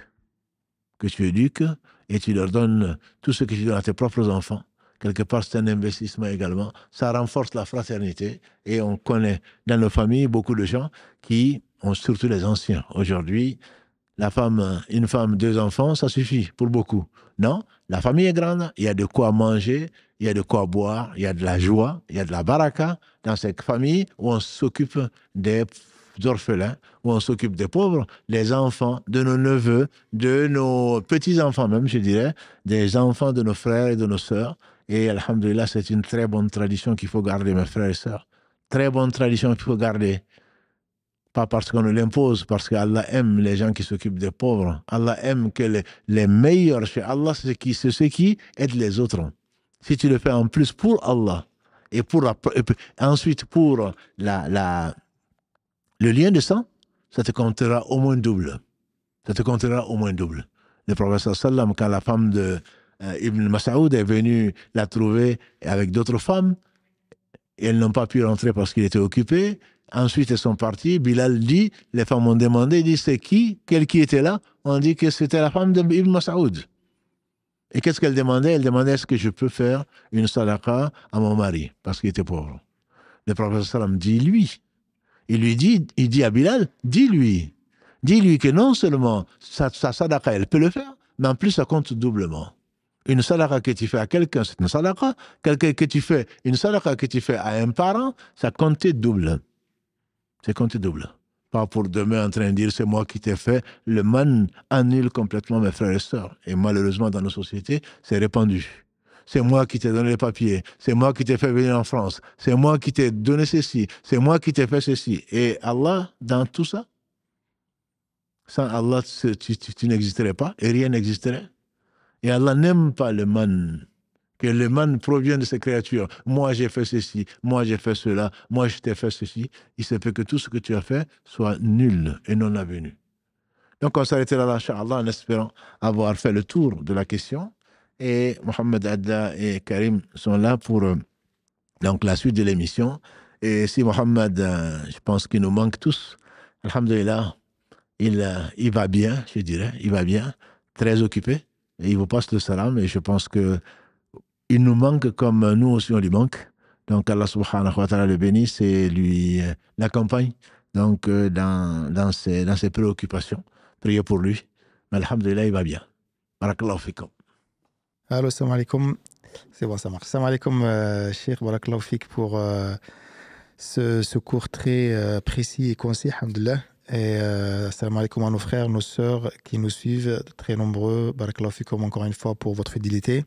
Et tu leur donnes tout ce que tu donnes à tes propres enfants. Quelque part, c'est un investissement également. Ça renforce la fraternité. Et on connaît dans nos familles beaucoup de gens qui ont, surtout les anciens. Aujourd'hui, une femme, deux enfants, ça suffit pour beaucoup. Non, la famille est grande, il y a de quoi manger, il y a de quoi boire, il y a de la joie, il y a de la baraka dans cette famille où on s'occupe des orphelins, où on s'occupe des pauvres, des enfants, de nos neveux, de nos petits-enfants même, je dirais, des enfants de nos frères et de nos sœurs. Et alhamdoulilah, c'est une très bonne tradition qu'il faut garder, mes frères et sœurs. Très bonne tradition qu'il faut garder. Pas parce qu'on nous l'impose, parce qu'Allah aime les gens qui s'occupent des pauvres. Allah aime que les meilleurs chez Allah, c'est ceux qui aident les autres. Si tu le fais en plus pour Allah, et ensuite pour le lien de sang, ça te comptera au moins double. Ça te comptera au moins double. Le prophète sallam, quand la femme de Ibn Mas'oud est venue la trouver avec d'autres femmes, Et elles n'ont pas pu rentrer parce qu'il était occupé. Ensuite, elles sont parties. Bilal dit, les femmes ont demandé, il dit, c'est qui? Quelle qui était là? On dit que c'était la femme d'Ibn Mas'oud. Et qu'est-ce qu'elle demandait? Elle demandait, est-ce que je peux faire une sadaqa à mon mari? Parce qu'il était pauvre. Le prophète sallam dit, lui. Il dit à Bilal, dis-lui que non seulement sa sadaqa, elle peut le faire, mais en plus, ça compte doublement. Une sadaqa que tu fais à quelqu'un, c'est une sadaqa. Une sadaqa que tu fais à un parent, ça compte double. C'est compté double. Pas pour demain en train de dire c'est moi qui t'ai fait. Le man annule complètement mes frères et sœurs. Et malheureusement, dans nos sociétés, c'est répandu. C'est moi qui t'ai donné les papiers. C'est moi qui t'ai fait venir en France. C'est moi qui t'ai donné ceci. C'est moi qui t'ai fait ceci. Et Allah, dans tout ça, sans Allah, tu n'existerais pas et rien n'existerait. Et Allah n'aime pas le man. Que le man provient de ces créatures. Moi, j'ai fait ceci. Moi, j'ai fait cela. Moi, je t'ai fait ceci. Il se peut que tout ce que tu as fait soit nul et non avenu. Donc, on s'arrêtera là, Inch'Allah, en espérant avoir fait le tour de la question. Et Mohamed Adda et Karim sont là pour donc, la suite de l'émission. Et si Mohamed, je pense qu'il nous manque tous, alhamdulillah, il va bien, je dirais. Il va bien, très occupé. Et il vous passe le salam. Et je pense que il nous manque comme nous aussi on lui manque. Donc Allah subhanahu wa ta'ala le bénisse et lui l'accompagne donc, dans ses préoccupations. Priez pour lui. Mais alhamdulillah, il va bien. Barakallahu fikum. Allô, salam alaikum. C'est bon, ça marche. Salam alaikum, Cheikh. Barakallahu fik pour ce cours très précis et concis, alhamdulillah. Et salam alaikum à nos frères, nos sœurs qui nous suivent, très nombreux. Barakallahu fikum encore une fois pour votre fidélité.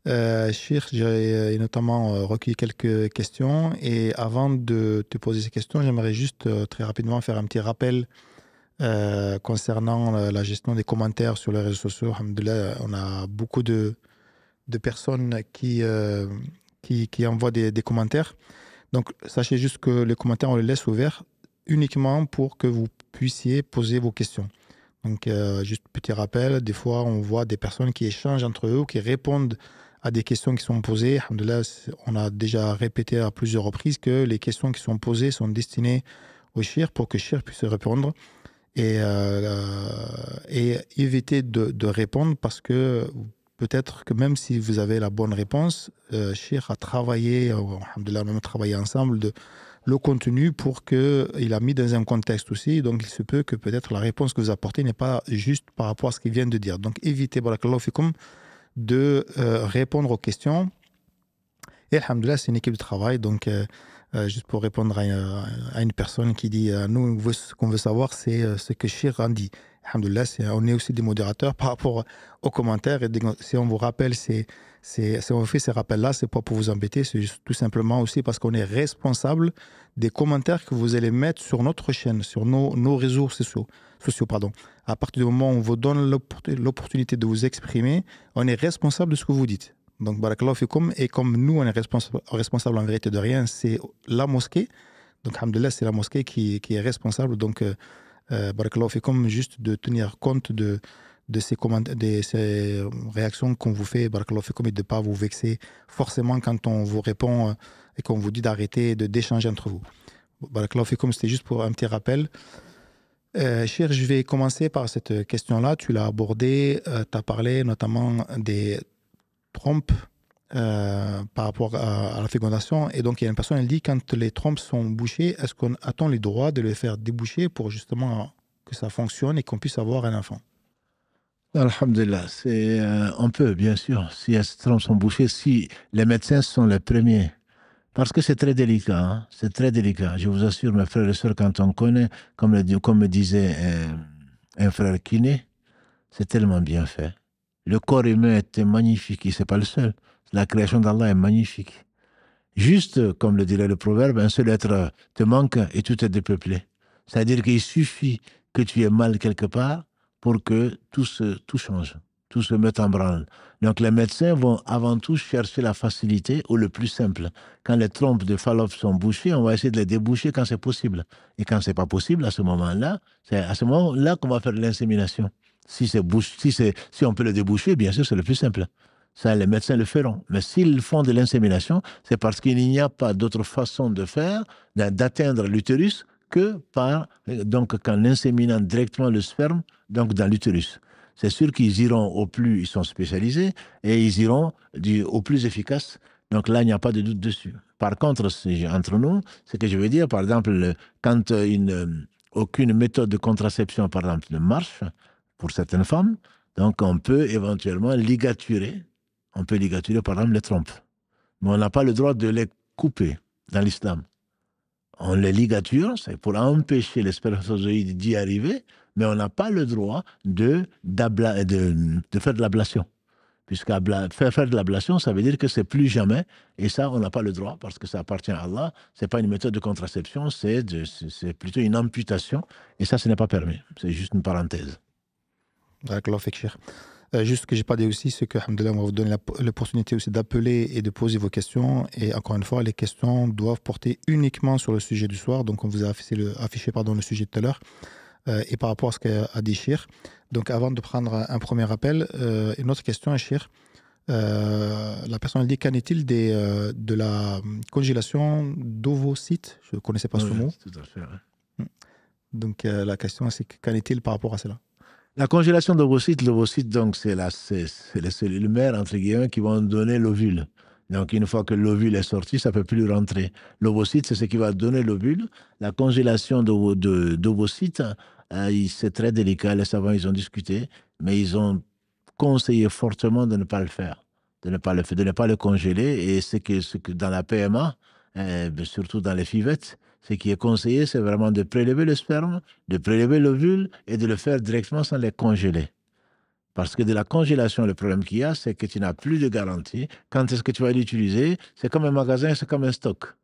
Cheikh, j'ai notamment recueilli quelques questions et avant de te poser ces questions, j'aimerais juste très rapidement faire un petit rappel concernant la gestion des commentaires sur les réseaux sociaux. Alhamdoulilah, on a beaucoup de personnes qui envoient des commentaires. Donc, sachez juste que les commentaires, on les laisse ouverts uniquement pour que vous puissiez poser vos questions. Donc, juste petit rappel, des fois, on voit des personnes qui échangent entre eux, qui répondent à des questions qui sont posées. Alhamdoulilah, on a déjà répété à plusieurs reprises que les questions qui sont posées sont destinées au Cheikh pour que Cheikh puisse répondre et éviter de répondre parce que peut-être que même si vous avez la bonne réponse, Cheikh a travaillé, alhamdoulilah, même travaillé ensemble le contenu pour qu'il a mis dans un contexte aussi. Donc, il se peut que peut-être la réponse que vous apportez n'est pas juste par rapport à ce qu'il vient de dire. Donc, évitez, barakallahu fikum, de répondre aux questions. Et alhamdoulilah, c'est une équipe de travail. Donc, juste pour répondre à une personne qui dit nous, ce qu'on veut savoir, c'est ce que Cheikh a dit. Alhamdoulilah, on est aussi des modérateurs par rapport aux commentaires. Et si on vous rappelle, si on fait ces rappels-là, c'est pas pour vous embêter, c'est juste tout simplement aussi parce qu'on est responsable des commentaires que vous allez mettre sur notre chaîne, sur nos réseaux sociaux. À partir du moment où on vous donne l'opportunité de vous exprimer, on est responsable de ce que vous dites. Donc, barakallahu fikum, et comme nous, on est responsable en vérité de rien, c'est la mosquée. Donc, alhamdoulilah, c'est la mosquée qui est responsable. Donc, barakallahu fikum, juste de tenir compte de ces réactions qu'on vous fait, barakallahu fikum, et de ne pas vous vexer forcément quand on vous répond et qu'on vous dit d'arrêter d'échanger entre vous. Barakallahu fikum, c'était juste pour un petit rappel. Cheikh, je vais commencer par cette question-là. Tu l'as abordée, tu as parlé notamment des trompes par rapport à la fécondation. Et donc, il y a une personne, elle dit, quand les trompes sont bouchées, est-ce qu'on a-t-on les droits de les faire déboucher pour justement que ça fonctionne et qu'on puisse avoir un enfant? Alhamdulillah, on peut, bien sûr, si les trompes sont bouchées, si les médecins sont les premiers. Parce que c'est très délicat, hein? C'est très délicat. Je vous assure, mes frères et sœurs, quand on connaît, comme me disait un frère kiné, c'est tellement bien fait. Le corps humain était magnifique, c'est pas le seul. La création d'Allah est magnifique. Juste, comme le dirait le proverbe, un seul être te manque et tout est dépeuplé. C'est-à-dire qu'il suffit que tu aies mal quelque part pour que tout change, tout se mette en branle. Donc les médecins vont avant tout chercher la facilité ou le plus simple. Quand les trompes de Fallope sont bouchées, on va essayer de les déboucher quand c'est possible. Et quand c'est pas possible, à ce moment-là, c'est à ce moment-là qu'on va faire l'insémination. Si on peut le déboucher, bien sûr, c'est le plus simple. Ça, les médecins le feront. Mais s'ils font de l'insémination, c'est parce qu'il n'y a pas d'autre façon de faire, d'atteindre l'utérus, que donc, qu'en inséminant directement le sperme donc, dans l'utérus. C'est sûr qu'ils iront au plus, ils sont spécialisés, et ils iront au plus efficace. Donc là, il n'y a pas de doute dessus. Par contre, entre nous, ce que je veux dire, par exemple, quand aucune méthode de contraception, par exemple, ne marche pour certaines femmes, donc on peut éventuellement ligaturer. On peut ligaturer, par exemple, les trompes. Mais on n'a pas le droit de les couper dans l'islam. On les ligature, c'est pour empêcher les spermatozoïdes d'y arriver, mais on n'a pas le droit de faire de l'ablation. Puisque faire de l'ablation, ça veut dire que c'est plus jamais, et ça, on n'a pas le droit, parce que ça appartient à Allah. Ce n'est pas une méthode de contraception, c'est plutôt une amputation, et ça, ce n'est pas permis. C'est juste une parenthèse. D'accord, Fekher. Juste ce que je n'ai pas dit aussi, c'est que, alhamdoulilah, on va vous donner l'opportunité aussi d'appeler et de poser vos questions. Et encore une fois, les questions doivent porter uniquement sur le sujet du soir. Donc, on vous a affiché le sujet tout à l'heure. Et par rapport à ce qu'a dit Chir. Donc, avant de prendre un premier appel, une autre question, Chir. La personne dit, qu'en est-il de la congélation d'ovocytes? Je ne connaissais pas ce mot. Tout à fait, ouais. Donc, la question, c'est qu'en est-il par rapport à cela? La congélation d'ovocytes, l'ovocyte, donc, c'est les cellules mères, entre guillemets, qui vont donner l'ovule. Donc, une fois que l'ovule est sorti, ça ne peut plus rentrer. L'ovocyte, c'est ce qui va donner l'ovule. La congélation d'ovocytes, c'est très délicat. Les savants, ils ont discuté, mais ils ont conseillé fortement de ne pas le faire, de ne pas le congeler. Et ce que dans la PMA, surtout dans les fivettes, ce qui est conseillé, c'est vraiment de prélever le sperme, de prélever l'ovule et de le faire directement sans les congeler. Parce que de la congélation, le problème qu'il y a, c'est que tu n'as plus de garantie. Quand est-ce que tu vas l'utiliser? C'est comme un magasin, c'est comme un stock.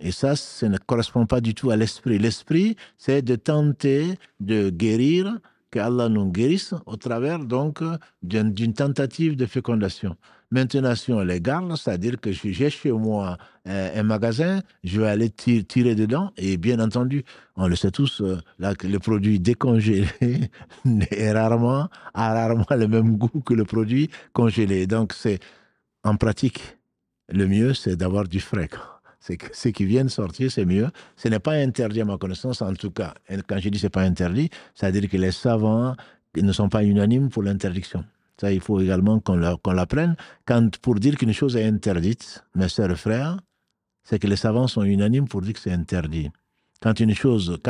Et ça ne correspond pas du tout à l'esprit. L'esprit, c'est de tenter de guérir, que Allah nous guérisse au travers donc d'une tentative de fécondation. Maintenant, si on les garde, c'est-à-dire que j'ai chez moi un magasin, je vais aller tirer dedans, et bien entendu, on le sait tous, le produit décongelé a rarement le même goût que le produit congelé. Donc, en pratique, le mieux, c'est d'avoir du frais. C'est que ce qui vient de sortir, c'est mieux. Ce n'est pas interdit à ma connaissance, en tout cas. Et quand je dis que ce n'est pas interdit, c'est-à-dire que les savants ne sont pas unanimes pour l'interdiction. Ça, il faut également qu'on l'apprenne. Pour dire qu'une chose est interdite, mes sœurs et frères, c'est que les savants sont unanimes pour dire que c'est interdit. Quand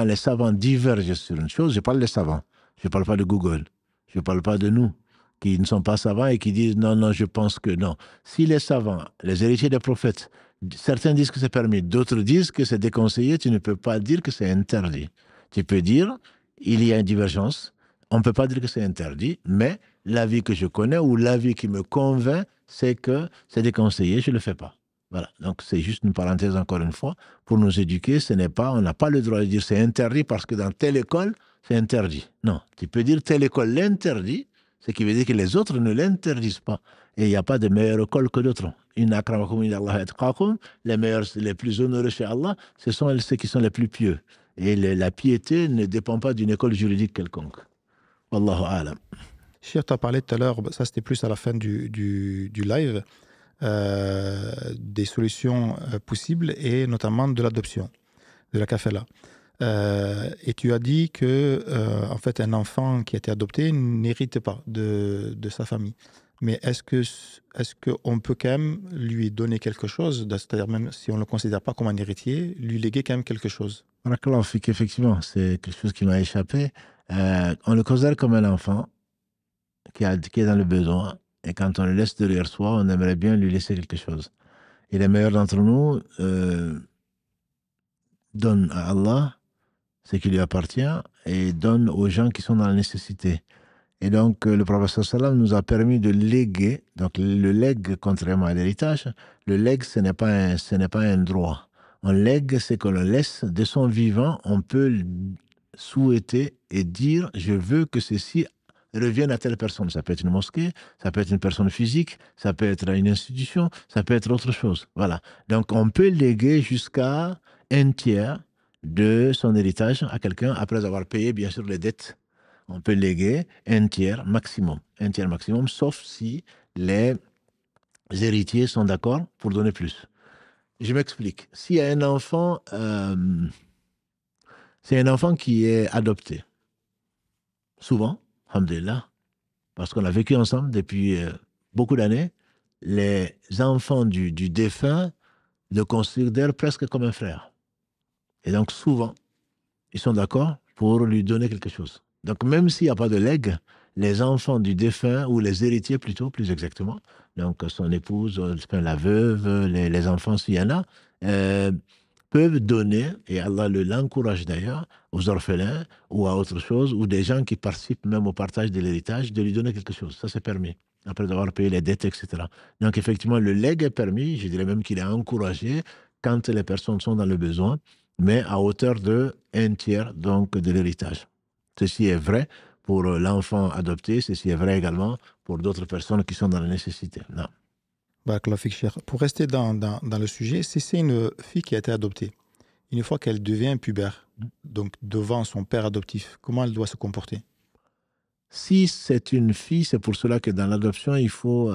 les savants divergent sur une chose, je parle des savants, je ne parle pas de Google, je ne parle pas de nous, qui ne sont pas savants et qui disent non, je pense que non. Si les savants, les héritiers des prophètes, certains disent que c'est permis, d'autres disent que c'est déconseillé, tu ne peux pas dire que c'est interdit. Tu peux dire, il y a une divergence, on ne peut pas dire que c'est interdit, mais l'avis que je connais ou l'avis qui me convainc, c'est que c'est déconseillé, je ne le fais pas. Voilà, donc c'est juste une parenthèse encore une fois, pour nous éduquer, on n'a pas le droit de dire c'est interdit parce que dans telle école, c'est interdit. Non, tu peux dire telle école l'interdit, ce qui veut dire que les autres ne l'interdisent pas. Et il n'y a pas de meilleure école que d'autres. Les meilleurs, les plus honorés chez Allah, ce sont ceux qui sont les plus pieux. Et la piété ne dépend pas d'une école juridique quelconque. Wallahu a'lam. Chir, tu as parlé tout à l'heure, ça c'était plus à la fin du live, des solutions possibles et notamment de l'adoption, de la kafala. Et tu as dit que en fait, un enfant qui a été adopté n'hérite pas de sa famille. Mais est-ce qu'on peut quand même lui donner quelque chose, c'est-à-dire même si on ne le considère pas comme un héritier, lui léguer quand même quelque chose? Effectivement, c'est quelque chose qui m'a échappé. On le considère comme un enfant qui est dans le besoin. Et quand on le laisse derrière soi, on aimerait bien lui laisser quelque chose. Et les meilleurs d'entre nous donnent à Allah ce qui lui appartient et donnent aux gens qui sont dans la nécessité. Et donc, le prophète sallam nous a permis de léguer. Donc, le legs, contrairement à l'héritage, le legs, ce n'est pas un droit. On lègue, c'est que l'on laisse de son vivant, on peut souhaiter et dire, je veux que ceci revienne à telle personne. Ça peut être une mosquée, ça peut être une personne physique, ça peut être une institution, ça peut être autre chose. Voilà. Donc, on peut léguer jusqu'à un tiers de son héritage à quelqu'un après avoir payé, bien sûr, les dettes. On peut léguer un tiers maximum, sauf si les héritiers sont d'accord pour donner plus. Je m'explique. S'il y a un enfant, c'est un enfant qui est adopté, souvent, alhamdulillah, parce qu'on a vécu ensemble depuis beaucoup d'années, les enfants du défunt le considèrent presque comme un frère. Et donc souvent, ils sont d'accord pour lui donner quelque chose. Donc même s'il n'y a pas de legs, les enfants du défunt, ou les héritiers plutôt, plus exactement, donc son épouse, la veuve, les enfants s'il y en a, euh, peuvent donner, et Allah l'encourage d'ailleurs, aux orphelins ou à autre chose, ou des gens qui participent même au partage de l'héritage, de lui donner quelque chose. Ça, c'est permis, après avoir payé les dettes, etc. Donc, effectivement, le legs est permis, je dirais même qu'il est encouragé quand les personnes sont dans le besoin, mais à hauteur de un tiers donc, de l'héritage. Ceci est vrai pour l'enfant adopté, ceci est vrai également pour d'autres personnes qui sont dans la nécessité. Non. Barakallahu fik, Cheikh. Pour rester dans le sujet, si c'est une fille qui a été adoptée, une fois qu'elle devient pubère, donc devant son père adoptif, comment elle doit se comporter? Si c'est une fille, c'est pour cela que dans l'adoption, il faut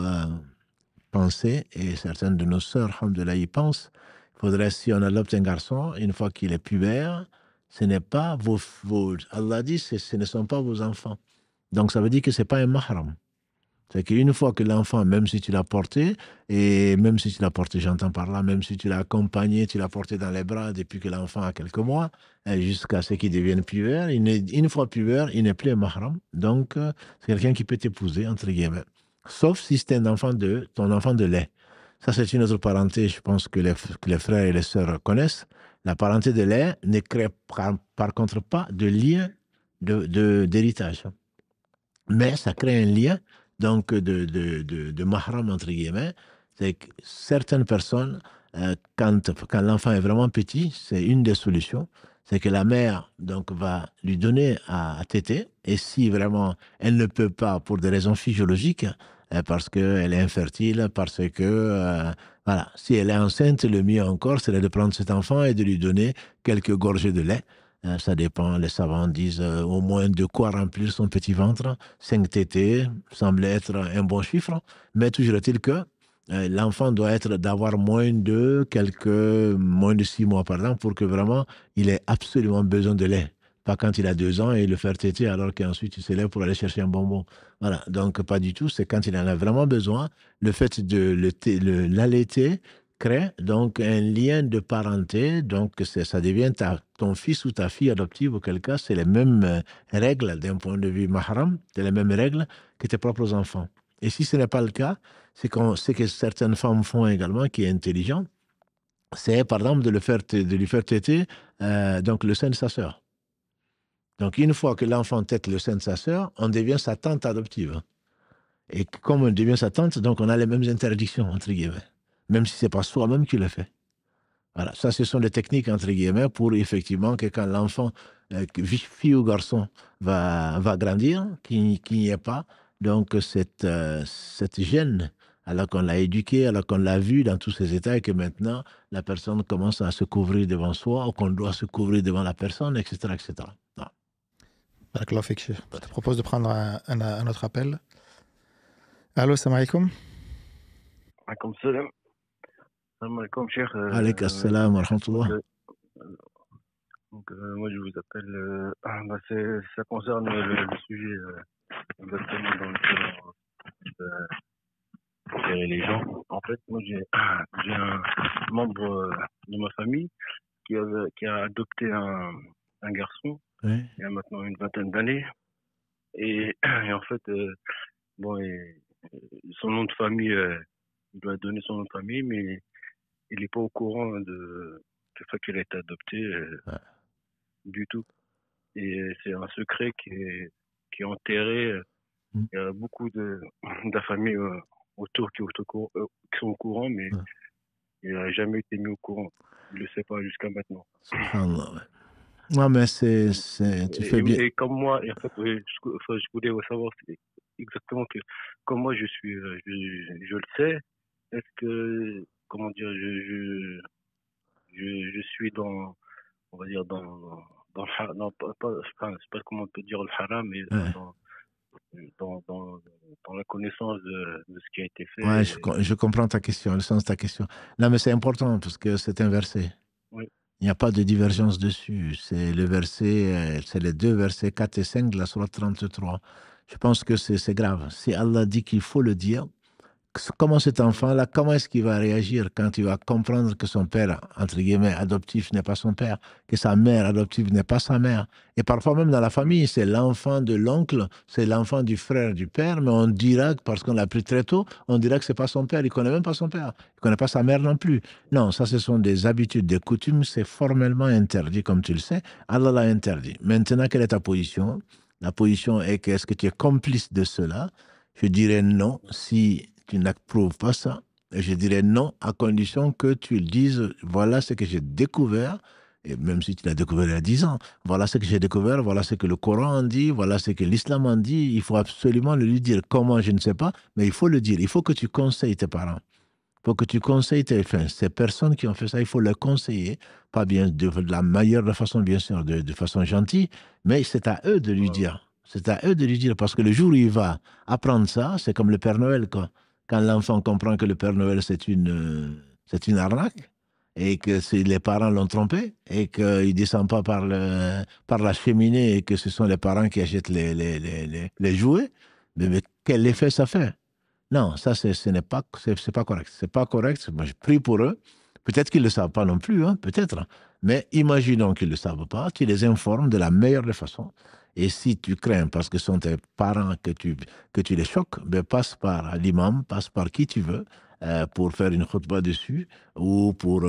penser, et certaines de nos sœurs, alhamdoulilah, y pensent, il faudrait, si on adopte un garçon, une fois qu'il est pubère, ce n'est pas Allah dit, ce ne sont pas vos enfants. Donc ça veut dire que ce n'est pas un mahram. C'est qu'une fois que l'enfant, même si tu l'as porté, et même si tu l'as porté, j'entends par là, même si tu l'as accompagné, tu l'as porté dans les bras depuis que l'enfant a quelques mois, jusqu'à ce qu'il devienne pubère, une fois pubère, il n'est plus un mahram. Donc, c'est quelqu'un qui peut t'épouser, entre guillemets. Sauf si c'est ton enfant de lait. Ça, c'est une autre parenté, je pense que les frères et les sœurs connaissent. La parenté de lait ne crée par contre pas de lien d'héritage. Mais ça crée un lien donc de mahram, entre guillemets. C'est que certaines personnes, quand l'enfant est vraiment petit, c'est une des solutions, c'est que la mère donc, va lui donner à téter, et si vraiment elle ne peut pas, pour des raisons physiologiques, parce qu'elle est infertile, parce que, voilà, si elle est enceinte, le mieux encore, c'est de prendre cet enfant et de lui donner quelques gorgées de lait. Ça dépend, les savants disent au moins de quoi remplir son petit ventre. 5 tétés semble être un bon chiffre, mais toujours est-il que l'enfant doit d'avoir moins de 6 mois par an pour que vraiment il ait absolument besoin de lait. Pas quand il a 2 ans et le faire téter alors qu'ensuite il se lève pour aller chercher un bonbon. Voilà, donc pas du tout, c'est quand il en a vraiment besoin. Le fait de l'allaiter crée donc un lien de parenté, donc ça devient ton fils ou ta fille adoptive, auquel cas c'est les mêmes règles d'un point de vue mahram, c'est les mêmes règles que tes propres enfants. Et si ce n'est pas le cas, c'est que certaines femmes font également, qui est intelligent, c'est par exemple de lui faire téter donc le sein de sa sœur. Donc une fois que l'enfant tète le sein de sa sœur, on devient sa tante adoptive. Et comme on devient sa tante, donc on a les mêmes interdictions, entre guillemets, même si ce n'est pas soi-même qui le fait. Voilà, ça, ce sont des techniques, entre guillemets, pour effectivement que quand l'enfant, fille ou garçon, va grandir, qu'il n'y ait pas donc cette gêne, alors qu'on l'a éduqué, alors qu'on l'a vu dans tous ces états, et que maintenant, la personne commence à se couvrir devant soi, ou qu'on doit se couvrir devant la personne, etc. etc. Non. Barakallahu fik, Cheikh. Je te propose de prendre un autre appel. Allô, salam alaikum. Alaikum salam. Salam alaikum, Cheikh. Alayk assalam wa rahmatullah. Donc, moi, je vous appelle. Ça concerne le sujet exactement dans lequel on gérer les gens. En fait, moi, j'ai un membre de ma famille qui a adopté un garçon Oui. il y a maintenant une vingtaine d'années. Et en fait, bon, son nom de famille, il doit donner son nom de famille, mais il n'est pas au courant du fait qu'il a été adopté du tout. Et c'est un secret qui est enterré. Il y a beaucoup de la famille autour qui sont au courant, mais il n'a jamais été mis au courant. Il ne le sait pas jusqu'à maintenant. Subhanallah, ouais. Non, mais tu fais bien. Et comme moi, et en fait, je voulais savoir exactement que, comme moi, je le sais, est-ce que, comment dire, je suis dans, on va dire, dans le haram, non, c'est pas comment on peut dire le haram, mais Ouais. dans la connaissance de ce qui a été fait. Ouais, je comprends ta question, le sens de ta question. Non, mais c'est important parce que c'est un verset. Oui, Il n'y a pas de divergence dessus. C'est le verset, c'est les deux versets 4 et 5 de la sourate 33. Je pense que c'est grave. Si Allah dit qu'il faut le dire, comment cet enfant-là, comment est-ce qu'il va réagir quand il va comprendre que son père, entre guillemets, adoptif n'est pas son père, que sa mère adoptive n'est pas sa mère. Et parfois même dans la famille, c'est l'enfant de l'oncle, c'est l'enfant du frère du père, mais on dira, parce qu'on l'a pris très tôt, on dira que c'est pas son père, il connaît même pas son père, il connaît pas sa mère non plus. Non, ça ce sont des habitudes, des coutumes, c'est formellement interdit, comme tu le sais. Allah l'a interdit. Maintenant, quelle est ta position? La position est que est-ce que tu es complice de cela? Je dirais non si tu n'approuves pas ça. Et je dirais non à condition que tu dises voilà ce que j'ai découvert, et même si tu l'as découvert il y a 10 ans, voilà ce que j'ai découvert, voilà ce que le Coran en dit, voilà ce que l'islam en dit. Il faut absolument le lui dire. Comment, je ne sais pas, mais il faut le dire. Il faut que tu conseilles tes parents. Il faut que tu conseilles ces personnes qui ont fait ça, il faut les conseiller, pas bien de la meilleure façon, bien sûr, de façon gentille, mais c'est à eux de lui dire. C'est à eux de lui dire, parce que le jour où il va apprendre ça, c'est comme le Père Noël, quoi. Quand l'enfant comprend que le Père Noël, c'est une arnaque, et que les parents l'ont trompé, et qu'il ne descend pas par la cheminée, et que ce sont les parents qui achètent les jouets, mais quel effet ça fait? Non, ça, ce n'est pas, c'est pas correct. C'est pas correct. Moi, je prie pour eux. Peut-être qu'ils ne le savent pas non plus, hein, peut-être. Hein. Mais imaginons qu'ils ne le savent pas, tu les informes de la meilleure des façons. Et si tu crains, parce que ce sont tes parents que tu les choques, ben passe par l'imam, passe par qui tu veux, pour faire une khutbah dessus, ou pour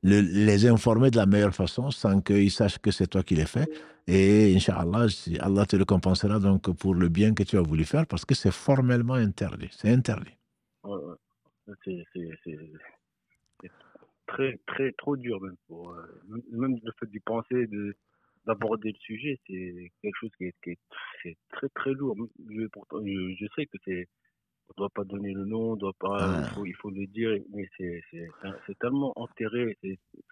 les informer de la meilleure façon, sans qu'ils sachent que c'est toi qui les fais. Et Inch'Allah, Allah te récompensera donc pour le bien que tu as voulu faire, parce que c'est formellement interdit. C'est interdit. ouais, ouais. C'est très, très, trop dur même même le fait d'y penser, d'aborder le sujet, c'est quelque chose c'est très, très lourd. Pourtant, je sais que on doit pas donner le nom, on doit pas, Ah. il faut le dire, mais c'est tellement enterré,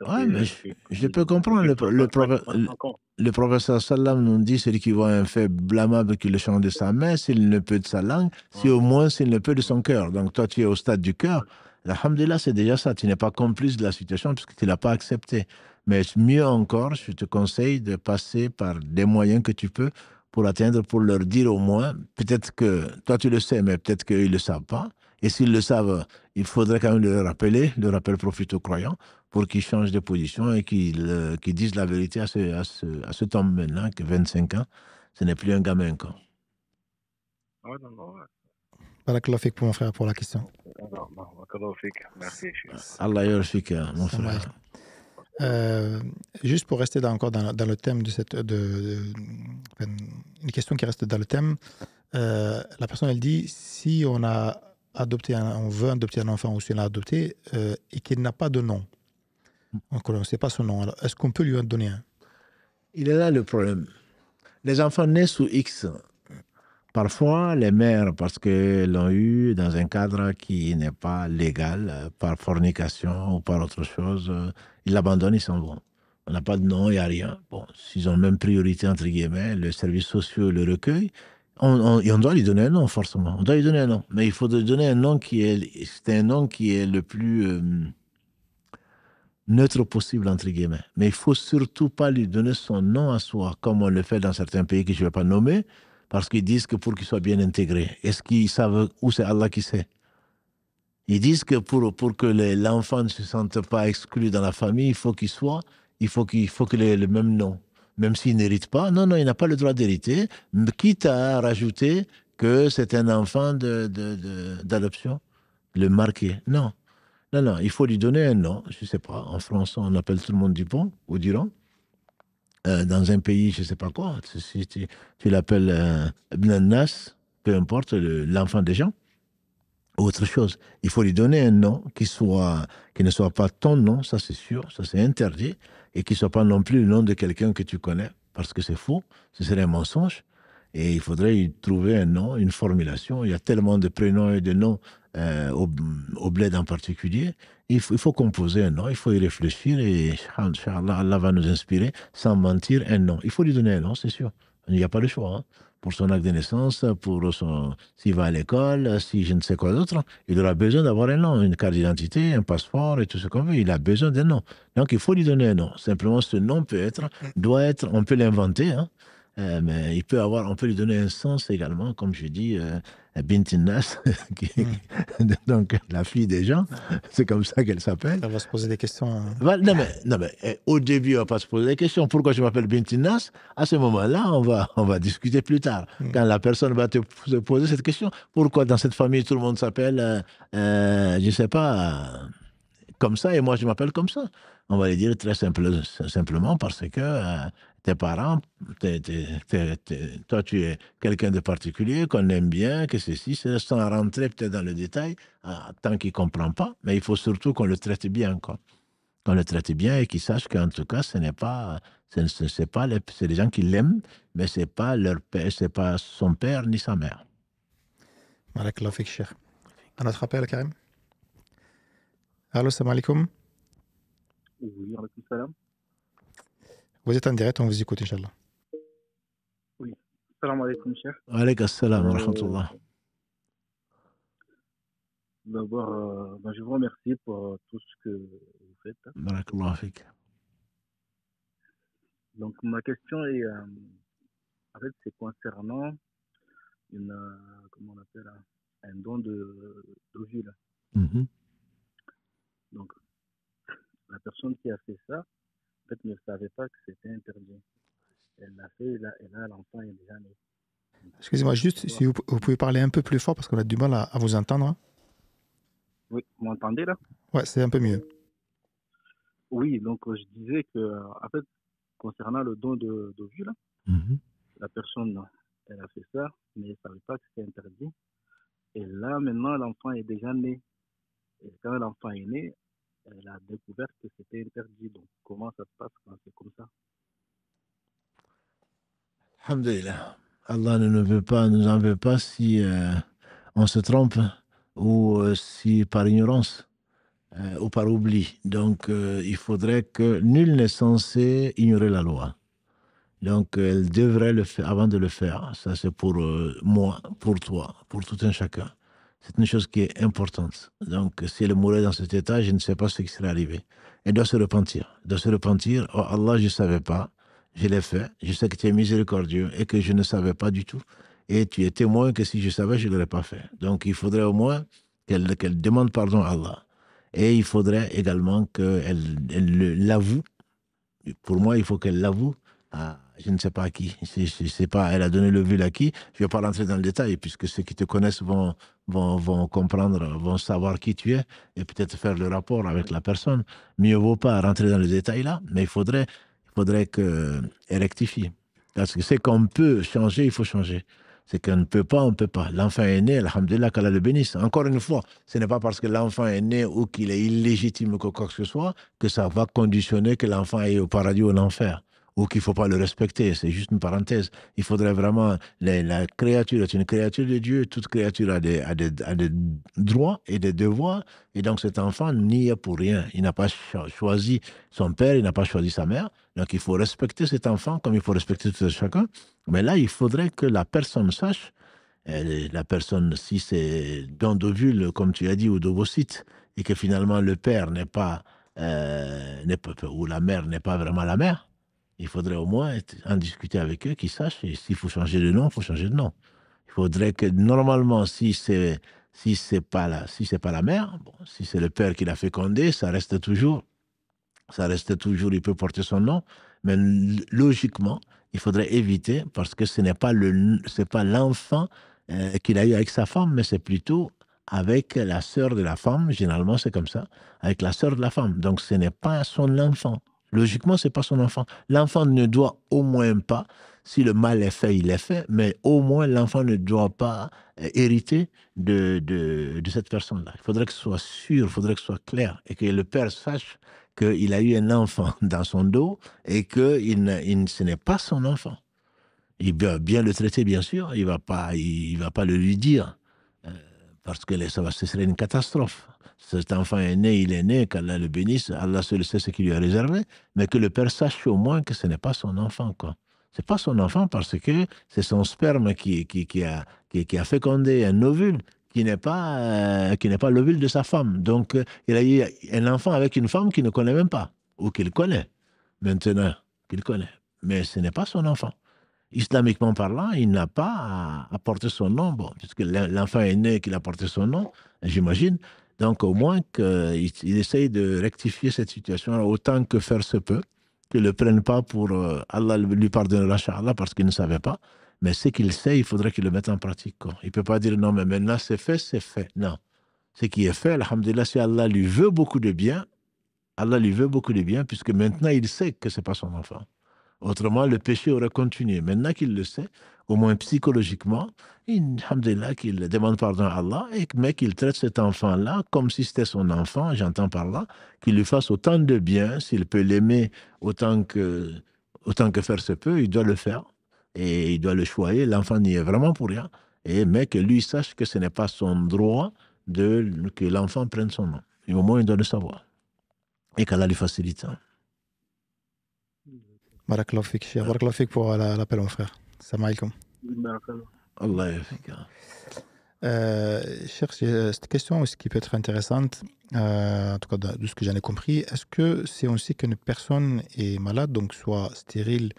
ça Ouais, mais fait, ça fait je plus peux comprendre. de 25 ans. Le professeur Sallam nous dit celui qui voit un fait blâmable qui le change de sa main, s'il ne peut de sa langue, si au moins s'il ne peut de son cœur. Donc toi, tu es au stade du cœur. Alhamdulillah, c'est déjà ça. Tu n'es pas complice de la situation puisque tu ne l'as pas accepté. Mais mieux encore, je te conseille de passer par des moyens que tu peux pour atteindre, pour leur dire au moins, peut-être que toi tu le sais, mais peut-être qu'ils ne le savent pas. Et s'ils le savent, il faudrait quand même le rappeler. Le rappel profite aux croyants pour qu'ils changent de position et qu'ils disent la vérité à cet homme maintenant, qui a 25 ans. Ce n'est plus un gamin, quoi. Ouais, non, non, ouais. Barakallah fik pour mon frère pour la question. Non, non, barakallahu fik. Merci. Allah yarfik, mon frère. Juste pour rester encore dans le thème une question qui reste dans le thème, la personne elle dit si on a on veut adopter un enfant ou si on l'a adopté et qu'il n'a pas de nom, donc on ne sait pas son nom, alors est-ce qu'on peut lui en donner un? Il est là le problème. Les enfants nés sous X, parfois les mères, parce qu'elles l'ont eu dans un cadre qui n'est pas légal, par fornication ou par autre chose, ils l'abandonnent, ils s'en vont. On n'a pas de nom, il n'y a rien. Bon, s'ils ont même priorité, entre guillemets, le service social le recueille, et on doit lui donner un nom, forcément. On doit lui donner un nom. Mais il faut lui donner un nom c'est un nom qui est le plus neutre possible, entre guillemets. Mais il ne faut surtout pas lui donner son nom à soi, comme on le fait dans certains pays que je ne vais pas nommer, parce qu'ils disent que pour qu'il soit bien intégré. Est-ce qu'ils savent où c'est Allah qui sait? Ils disent que pour que l'enfant ne se sente pas exclu dans la famille, il faut qu'il ait le même nom. Même s'il n'hérite pas, non, il n'a pas le droit d'hériter, quitte à rajouter que c'est un enfant d'adoption, le marquer. Non, il faut lui donner un nom, je ne sais pas, en français on appelle tout le monde Dupont ou Durand. Dans un pays, je ne sais pas quoi, si tu l'appelles Ibn Nas, peu importe, l'enfant des gens, ou autre chose. Il faut lui donner un nom qui ne soit pas ton nom, ça c'est sûr, ça c'est interdit, et qui ne soit pas non plus le nom de quelqu'un que tu connais, parce que c'est faux, ce serait un mensonge. Et il faudrait y trouver un nom, une formulation. Il y a tellement de prénoms et de noms au bled en particulier. Il faut composer un nom, il faut y réfléchir et Inch'Allah, Allah va nous inspirer sans mentir un nom. Il faut lui donner un nom, c'est sûr. Il n'y a pas le choix. Hein. pour son acte de naissance, s'il va à l'école, si je ne sais quoi d'autre, il aura besoin d'avoir un nom, une carte d'identité, un passeport et tout ce qu'on veut. Il a besoin d'un nom. Donc, il faut lui donner un nom. Simplement, ce nom doit être, on peut l'inventer, hein, mais on peut lui donner un sens également, comme je dis, Bintinas, donc la fille des gens, c'est comme ça qu'elle s'appelle. Elle va se poser des questions. Non, mais au début, on va pas se poser des questions. Pourquoi je m'appelle Bintinas? À ce moment-là, on va discuter plus tard. Quand la personne va se poser cette question, pourquoi dans cette famille, tout le monde s'appelle, je ne sais pas, comme ça, et moi, je m'appelle comme ça. On va lui dire très simplement parce que tes parents, toi, tu es quelqu'un de particulier, qu'on aime bien, que ceci, sans rentrer peut-être dans le détail, tant qu'il ne comprend pas, mais il faut surtout qu'on le traite bien, quoi. Qu'on le traite bien et qu'il sache qu'en tout cas, c'est des gens qui l'aiment, mais ce n'est pas leur père, c'est pas son père ni sa mère. Barakallahu fik, Cheikh. Un autre appel, Karim? Allô, salam alaikum. Oui, alaikum salam. Vous êtes en direct, on vous écoute, Inch'Allah. Oui, salam alaikum, Cheikh. Alaikum salam wa rahmatullah. D'abord, je vous remercie pour tout ce que vous faites. Barakallahu fik. Donc, ma question est, en fait, c'est concernant comment on appelle, un don d'ovule. Donc, la personne qui a fait ça, en fait, ne savait pas que c'était interdit. Elle l'a fait, et là, l'enfant est déjà né. Excusez-moi, juste, si vous pouvez parler un peu plus fort parce qu'on a du mal à vous entendre. Oui, vous m'entendez là? Ouais, c'est un peu mieux. Oui, donc je disais que, en fait, concernant le don d'ovule, la personne, elle a fait ça, mais elle ne savait pas que c'était interdit. Et là, maintenant, l'enfant est déjà né. Et quand l'enfant est né, elle a découvert que c'était interdit. Donc, comment ça se passe quand c'est comme ça? Alhamdulillah. Allah ne nous en veut pas si on se trompe ou si par ignorance ou par oubli. Donc, il faudrait que nul n'est censé ignorer la loi. Donc, elle devrait le faire avant de le faire. Ça, c'est pour moi, pour toi, pour tout un chacun. C'est une chose qui est importante. Donc, si elle mourait dans cet état, je ne sais pas ce qui serait arrivé. Elle doit se repentir. Elle doit se repentir. Oh Allah, je ne savais pas. Je l'ai fait. Je sais que tu es miséricordieux et que je ne savais pas du tout. Et tu es témoin que si je savais, je ne l'aurais pas fait. Donc, il faudrait au moins qu'elle demande pardon à Allah. Et il faudrait également qu'elle l'avoue. Pour moi, il faut qu'elle l'avoue à je ne sais pas à qui. Je sais pas, elle a donné le vul à qui. Je ne vais pas rentrer dans le détail, puisque ceux qui te connaissent vont comprendre, vont savoir qui tu es et peut-être faire le rapport avec la personne. Mieux vaut pas rentrer dans le détail là, mais il faudrait qu'elle rectifie. Parce que c'est qu'on peut changer, il faut changer. C'est qu'on ne peut pas, on ne peut pas. L'enfant est né, alhamdulillah, qu'Allah le bénisse. Encore une fois, ce n'est pas parce que l'enfant est né ou qu'il est illégitime ou quoi que ce soit que ça va conditionner que l'enfant aille au paradis ou en enfer. Ou qu'il ne faut pas le respecter. C'est juste une parenthèse. Il faudrait vraiment... La créature est une créature de Dieu. Toute créature a des droits et des devoirs. Et donc cet enfant n'y est pour rien. Il n'a pas choisi son père, il n'a pas choisi sa mère. Donc il faut respecter cet enfant comme il faut respecter tout chacun. Mais là, il faudrait que la personne sache, la personne, si c'est don d'ovule, comme tu as dit, ou d'ovocyte, et que finalement le père n'est pas, ou la mère n'est pas vraiment la mère, il faudrait au moins en discuter avec eux, qu'ils sachent, et s'il faut changer de nom, il faut changer de nom. Il faudrait que normalement, si c'est pas la mère, bon, si c'est le père qui l'a fécondé, ça reste toujours, il peut porter son nom, mais logiquement, il faudrait éviter, parce que ce n'est pas l'enfant qu'il a eu avec sa femme, mais c'est plutôt avec la sœur de la femme, généralement c'est comme ça, avec la sœur de la femme. Donc ce n'est pas son enfant. Logiquement, ce n'est pas son enfant. L'enfant ne doit au moins pas, si le mal est fait, il est fait, mais au moins l'enfant ne doit pas hériter de cette personne-là. Il faudrait que ce soit sûr, il faudrait que ce soit clair, et que le père sache qu'il a eu un enfant dans son dos et que ce n'est pas son enfant. Il va bien le traiter, bien sûr, il va pas le lui dire, parce que ce serait une catastrophe. Cet enfant est né, il est né, qu'Allah le bénisse, Allah seul sait ce qu'il lui a réservé, mais que le père sache au moins que ce n'est pas son enfant, quoi. C'est pas son enfant parce que c'est son sperme qui a fécondé un ovule qui n'est pas l'ovule de sa femme. Donc, il a eu un enfant avec une femme qu'il ne connaît même pas, ou qu'il connaît, maintenant, qu'il connaît. Mais ce n'est pas son enfant. Islamiquement parlant, il n'a pas à porter son nom, bon, puisque l'enfant est né qu'il a porté son nom, j'imagine. Donc, au moins qu'il essaye de rectifier cette situation autant que faire se peut, qu'il ne le prenne pas pour Allah lui pardonnera, Inch'Allah, parce qu'il ne savait pas. Mais ce qu'il sait, il faudrait qu'il le mette en pratique, quoi. Il ne peut pas dire non, mais maintenant c'est fait, c'est fait. Non. Ce qui est fait, alhamdulillah, si Allah lui veut beaucoup de bien, Allah lui veut beaucoup de bien, puisque maintenant il sait que ce n'est pas son enfant. Autrement, le péché aurait continué. Maintenant qu'il le sait, au moins psychologiquement, alhamdulillah, qu'il demande pardon à Allah, mais qu'il traite cet enfant-là comme si c'était son enfant, j'entends par là, qu'il lui fasse autant de bien, s'il peut l'aimer autant que faire se peut, il doit le faire. Et il doit le choyer. L'enfant n'y est vraiment pour rien. Mais que lui sache que ce n'est pas son droit que l'enfant prenne son nom. Et au moins, il doit le savoir. Et qu'Allah lui facilite. Barakallahu fik, Cheikh. Barakallahu fik pour l'appel, mon frère. Salam alaikum. Allah yafik. Cheikh, cette question, ce qui peut être intéressante, en tout cas de ce que j'en ai compris, est-ce que c'est aussi qu'une personne est malade, donc soit stérile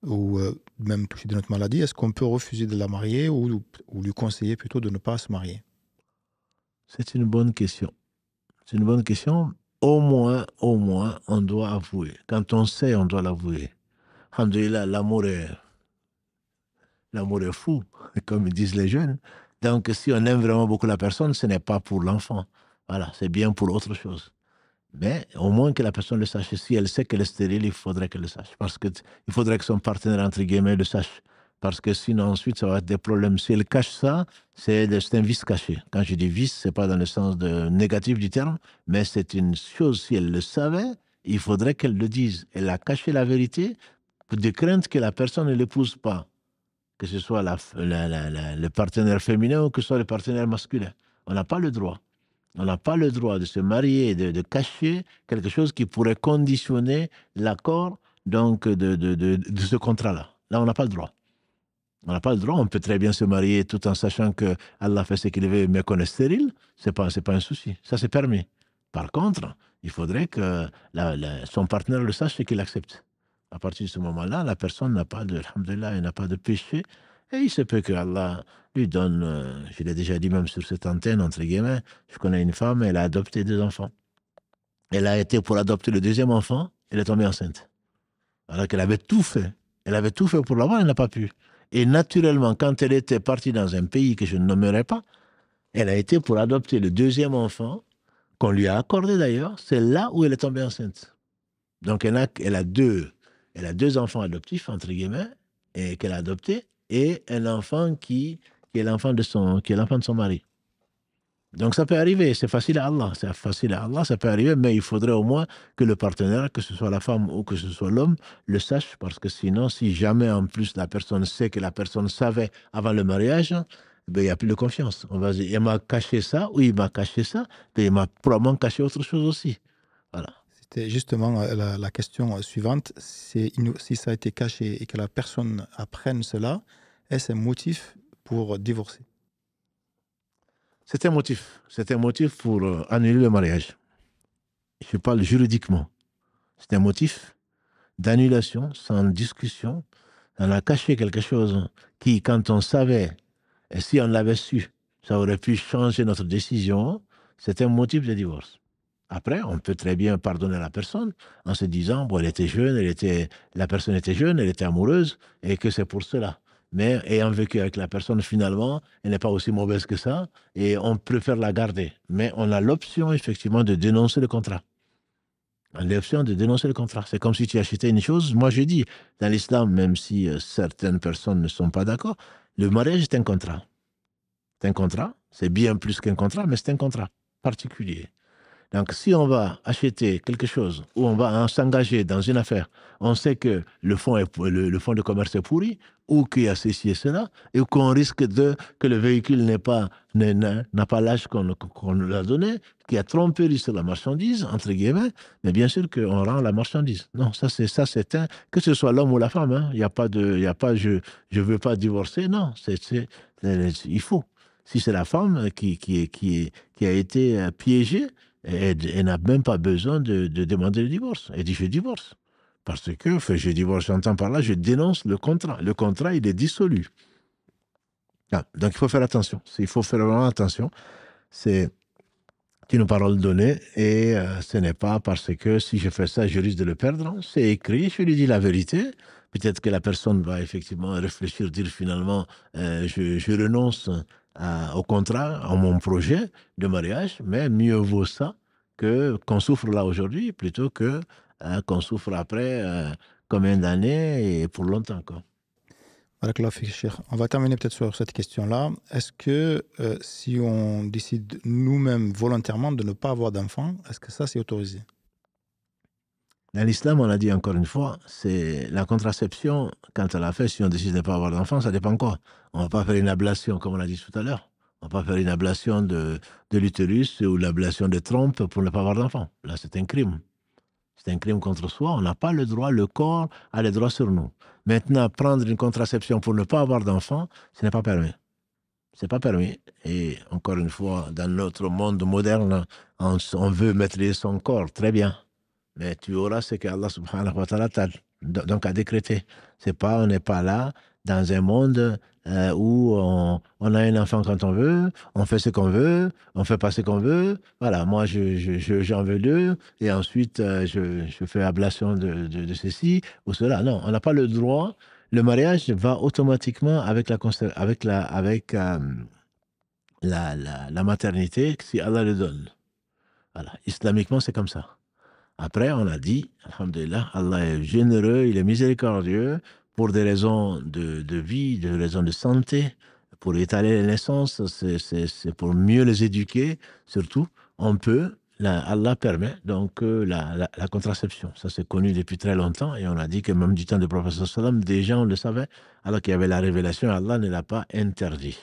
ou même touchée d'une autre maladie, est-ce qu'on peut refuser de la marier ou lui conseiller plutôt de ne pas se marier? C'est une bonne question. C'est une bonne question. Au moins, on doit avouer. Quand on sait, on doit l'avouer. Alhamdulillah, l'amour est fou, comme disent les jeunes. Donc, si on aime vraiment beaucoup la personne, ce n'est pas pour l'enfant. Voilà, c'est bien pour autre chose. Mais au moins que la personne le sache. Si elle sait qu'elle est stérile, il faudrait qu'elle le sache. Parce qu'il faudrait que son partenaire, entre guillemets, le sache. Parce que sinon, ensuite, ça va être des problèmes. Si elle cache ça, c'est un vice caché. Quand je dis vice, ce n'est pas dans le sens négatif du terme, mais c'est une chose, si elle le savait, il faudrait qu'elle le dise. Elle a caché la vérité de crainte que la personne ne l'épouse pas. Que ce soit le partenaire féminin ou que ce soit le partenaire masculin. On n'a pas le droit. On n'a pas le droit de se marier, de cacher quelque chose qui pourrait conditionner l'accord donc de ce contrat-là. Là, on n'a pas le droit. On n'a pas le droit. On peut très bien se marier tout en sachant que Allah fait ce qu'il veut, mais qu'on est stérile. C'est pas un souci. Ça, c'est permis. Par contre, il faudrait que son partenaire le sache et qu'il accepte. À partir de ce moment-là, la personne n'a pas de péché. Et il se peut que Allah lui donne, je l'ai déjà dit même sur cette antenne, entre guillemets, je connais une femme, elle a adopté 2 enfants. Elle a été pour adopter le 2e enfant, elle est tombée enceinte. Alors qu'elle avait tout fait. Elle avait tout fait pour l'avoir, elle n'a pas pu. Et naturellement, quand elle était partie dans un pays que je ne nommerai pas, elle a été pour adopter le 2e enfant, qu'on lui a accordé d'ailleurs, c'est là où elle est tombée enceinte. Donc elle a deux enfants adoptifs, entre guillemets, et qu'elle a adoptés, et un enfant qui est l'enfant de son mari. Donc ça peut arriver, c'est facile à Allah, ça peut arriver, mais il faudrait au moins que le partenaire, que ce soit la femme ou que ce soit l'homme, le sache, parce que sinon, si jamais en plus la personne sait que la personne savait avant le mariage, ben, il n'y a plus de confiance. On va dire, il m'a caché ça, ou il m'a caché ça, ben, il m'a probablement caché autre chose aussi. Voilà. C'était justement la question suivante, c'est si ça a été caché et que la personne apprenne cela, est-ce un motif pour divorcer? C'est un motif pour annuler le mariage. Je parle juridiquement. C'est un motif d'annulation, sans discussion. On a caché quelque chose qui, quand on savait, et si on l'avait su, ça aurait pu changer notre décision. C'est un motif de divorce. Après, on peut très bien pardonner la personne en se disant, bon, la personne était jeune, elle était amoureuse, et que c'est pour cela. Mais ayant vécu avec la personne, finalement, elle n'est pas aussi mauvaise que ça, et on préfère la garder. Mais on a l'option, effectivement, de dénoncer le contrat. On a l'option de dénoncer le contrat. C'est comme si tu achetais une chose. Moi, je dis, dans l'islam, même si certaines personnes ne sont pas d'accord, le mariage est un contrat. C'est un contrat, c'est bien plus qu'un contrat, mais c'est un contrat particulier. Donc, si on va acheter quelque chose ou on va s'engager dans une affaire, on sait que le fonds de commerce est pourri ou qu'il y a ceci et cela, et qu'on risque que le véhicule n'a pas l'âge qu'on nous a donné, qui a trompé sur la marchandise, entre guillemets, mais bien sûr qu'on rend la marchandise. Non, ça c'est que ce soit l'homme ou la femme, hein, il n'y a pas je veux pas divorcer, non, il faut. Si c'est la femme qui a été piégée, elle n'a même pas besoin de demander le divorce. Elle dit je divorce. Parce que je divorce, j'entends par là, je dénonce le contrat. Le contrat, il est dissolu. Ah, donc il faut faire attention. Il faut faire vraiment attention. C'est une parole donnée et ce n'est pas parce que si je fais ça, je risque de le perdre. C'est écrit, je lui dis la vérité. Peut-être que la personne va effectivement réfléchir, dire finalement, je renonce au contrat, à mon projet de mariage, mais mieux vaut ça qu'on souffre là aujourd'hui plutôt que qu'on souffre après combien d'années et pour longtemps, quoi. Barakallahu fik, Cheikh. On va terminer peut-être sur cette question-là. Est-ce que si on décide nous-mêmes volontairement de ne pas avoir d'enfants, est-ce que ça c'est autorisé? Dans l'islam, on a dit encore une fois, c'est la contraception, quand elle a fait, si on décide de ne pas avoir d'enfant, ça dépend quoi. On ne va pas faire une ablation, comme on l'a dit tout à l'heure. On ne va pas faire une ablation de l'utérus ou l'ablation des trompes pour ne pas avoir d'enfant. Là, c'est un crime. C'est un crime contre soi. On n'a pas le droit, le corps a le droit sur nous. Maintenant, prendre une contraception pour ne pas avoir d'enfant, ce n'est pas permis. Ce n'est pas permis. Et encore une fois, dans notre monde moderne, on veut maîtriser son corps. Très bien. Mais tu auras ce qu'Allah subhanahu wa ta'ala donc a décrété. On n'est pas là dans un monde où on a un enfant quand on veut, on fait ce qu'on veut, on fait pas ce qu'on veut. Voilà, moi j'en veux deux et ensuite je fais ablation de ceci ou cela. Non, on n'a pas le droit. Le mariage va automatiquement avec la maternité si Allah le donne. Voilà, islamiquement c'est comme ça. Après, on a dit, alhamdulillah, Allah est généreux, il est miséricordieux pour des raisons de vie, des raisons de santé, pour étaler les naissances, c'est pour mieux les éduquer, surtout. Allah permet donc la contraception. Ça, c'est connu depuis très longtemps et on a dit que même du temps du prophète sallam, des gens le savaient, alors qu'il y avait la révélation, Allah ne l'a pas interdit.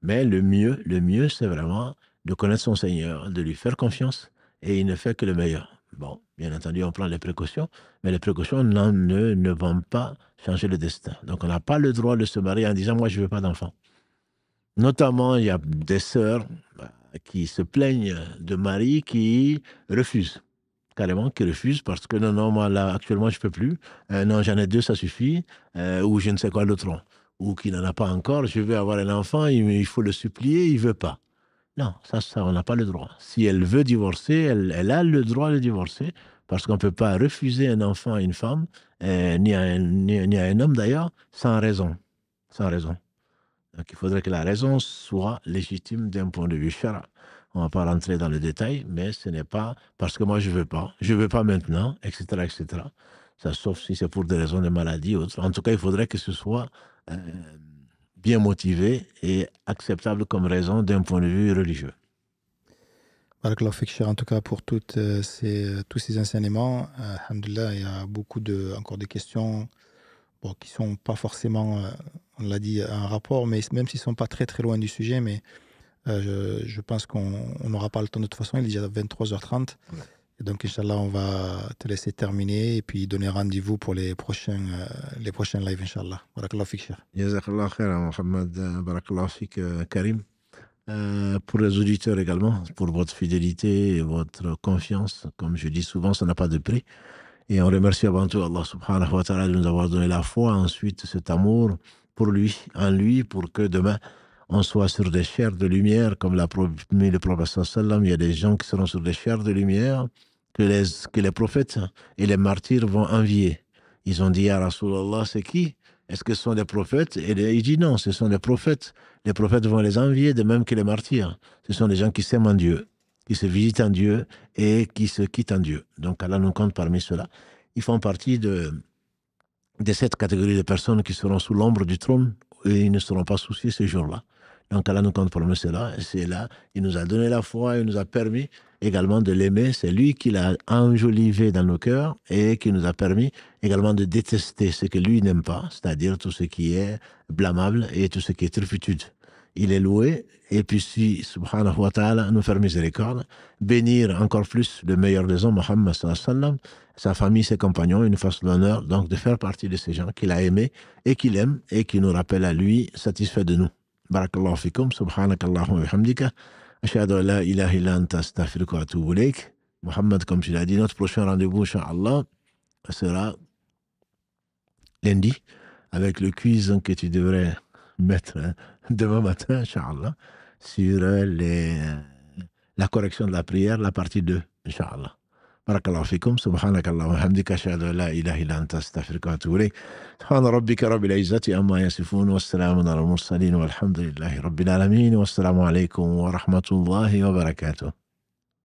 Mais le mieux, c'est vraiment de connaître son Seigneur, de lui faire confiance et il ne fait que le meilleur. Bon, bien entendu, on prend les précautions, mais les précautions ne vont pas changer le destin. Donc, on n'a pas le droit de se marier en disant « moi, je ne veux pas d'enfant ». Notamment, il y a des sœurs qui se plaignent de maris qui refusent, carrément, qui refusent parce que non, moi, là, actuellement, je ne peux plus. Non, j'en ai deux, ça suffit. Ou je ne sais quoi d'autre. Ou qui n'en a pas encore, je veux avoir un enfant, il faut le supplier, il ne veut pas. Non, ça, on n'a pas le droit. Si elle veut divorcer, elle a le droit de divorcer, parce qu'on ne peut pas refuser un enfant à une femme, ni à un homme d'ailleurs, sans raison. Sans raison. Donc il faudrait que la raison soit légitime d'un point de vue shara. On ne va pas rentrer dans le détail, mais ce n'est pas parce que moi je ne veux pas maintenant, etc., etc. Ça, sauf si c'est pour des raisons de maladie ou autre. En tout cas, il faudrait que ce soit bien motivé et acceptable comme raison d'un point de vue religieux. Barakallahu fik, Cheikh, en tout cas pour tous ces enseignements. Alhamdulillah, il y a encore des questions qui ne sont pas forcément, on l'a dit, un rapport, mais même s'ils ne sont pas très très loin du sujet, mais je pense qu'on n'aura pas le temps de toute façon, il est déjà 23h30. Ouais. Et donc, Inch'Allah, on va te laisser terminer et puis donner rendez-vous pour les prochains lives, Inch'Allah. Barakallahu fik, Cheikh. Jazakallah khair, Mohamed. Barakallahu fik, Karim. Pour les auditeurs également, pour votre fidélité et votre confiance. Comme je dis souvent, ça n'a pas de prix. Et on remercie avant tout Allah subhanahu wa ta'ala de nous avoir donné la foi, ensuite cet amour pour lui, en lui, pour que demain, on soit sur des chairs de lumière, comme l'a promis le prophète sallam. Il y a des gens qui seront sur des chairs de lumière que les prophètes et les martyrs vont envier. Ils ont dit, ya Rasulallah, c'est qui? Est-ce que ce sont des prophètes? Et il dit non, ce sont des prophètes. Les prophètes vont les envier, de même que les martyrs. Ce sont des gens qui s'aiment en Dieu, qui se visitent en Dieu et qui se quittent en Dieu. Donc Allah nous compte parmi ceux-là. Ils font partie de cette catégorie de personnes qui seront sous l'ombre du trône et ils ne seront pas souciés ce jour-là. Donc Allah nous compte parmi ceux-là. Et c'est là, il nous a donné la foi, il nous a permis également de l'aimer. C'est lui qui l'a enjolivé dans nos cœurs et qui nous a permis également de détester ce que lui n'aime pas, c'est-à-dire tout ce qui est blâmable et tout ce qui est turpitude. Il est loué et puis si, subhanahu wa ta'ala, nous faire miséricorde, bénir encore plus le meilleur des hommes, Muhammad sallallahu alayhi wa sallam, sa famille, ses compagnons, il nous fasse l'honneur donc de faire partie de ces gens qu'il a aimés et qu'il aime et qui nous rappellent à lui, satisfait de nous. Barakallahu fikum, subhanakallahumma wa bihamdika. Ashhadu an la ilaha illa anta astaghfiruka wa atubu ilayk. Mohammed, comme tu l'as dit, notre prochain rendez-vous, Inch'Allah, sera lundi, avec le quiz que tu devrais mettre demain matin, Inch'Allah, sur la correction de la prière, la partie 2, Inch'Allah. Barakallahu fikum, subhanakallah wa hamdika, ashhadu an la ilaha illa anta astaghfiruka wa atubu ilayk. Subhana rabbika rabbil izzati amma yasifun, wa salamun ala al-mursalin, walhamdulillahi rabbil alamin, wa assalamu alaykum wa rahmatullahi wa barakatuh.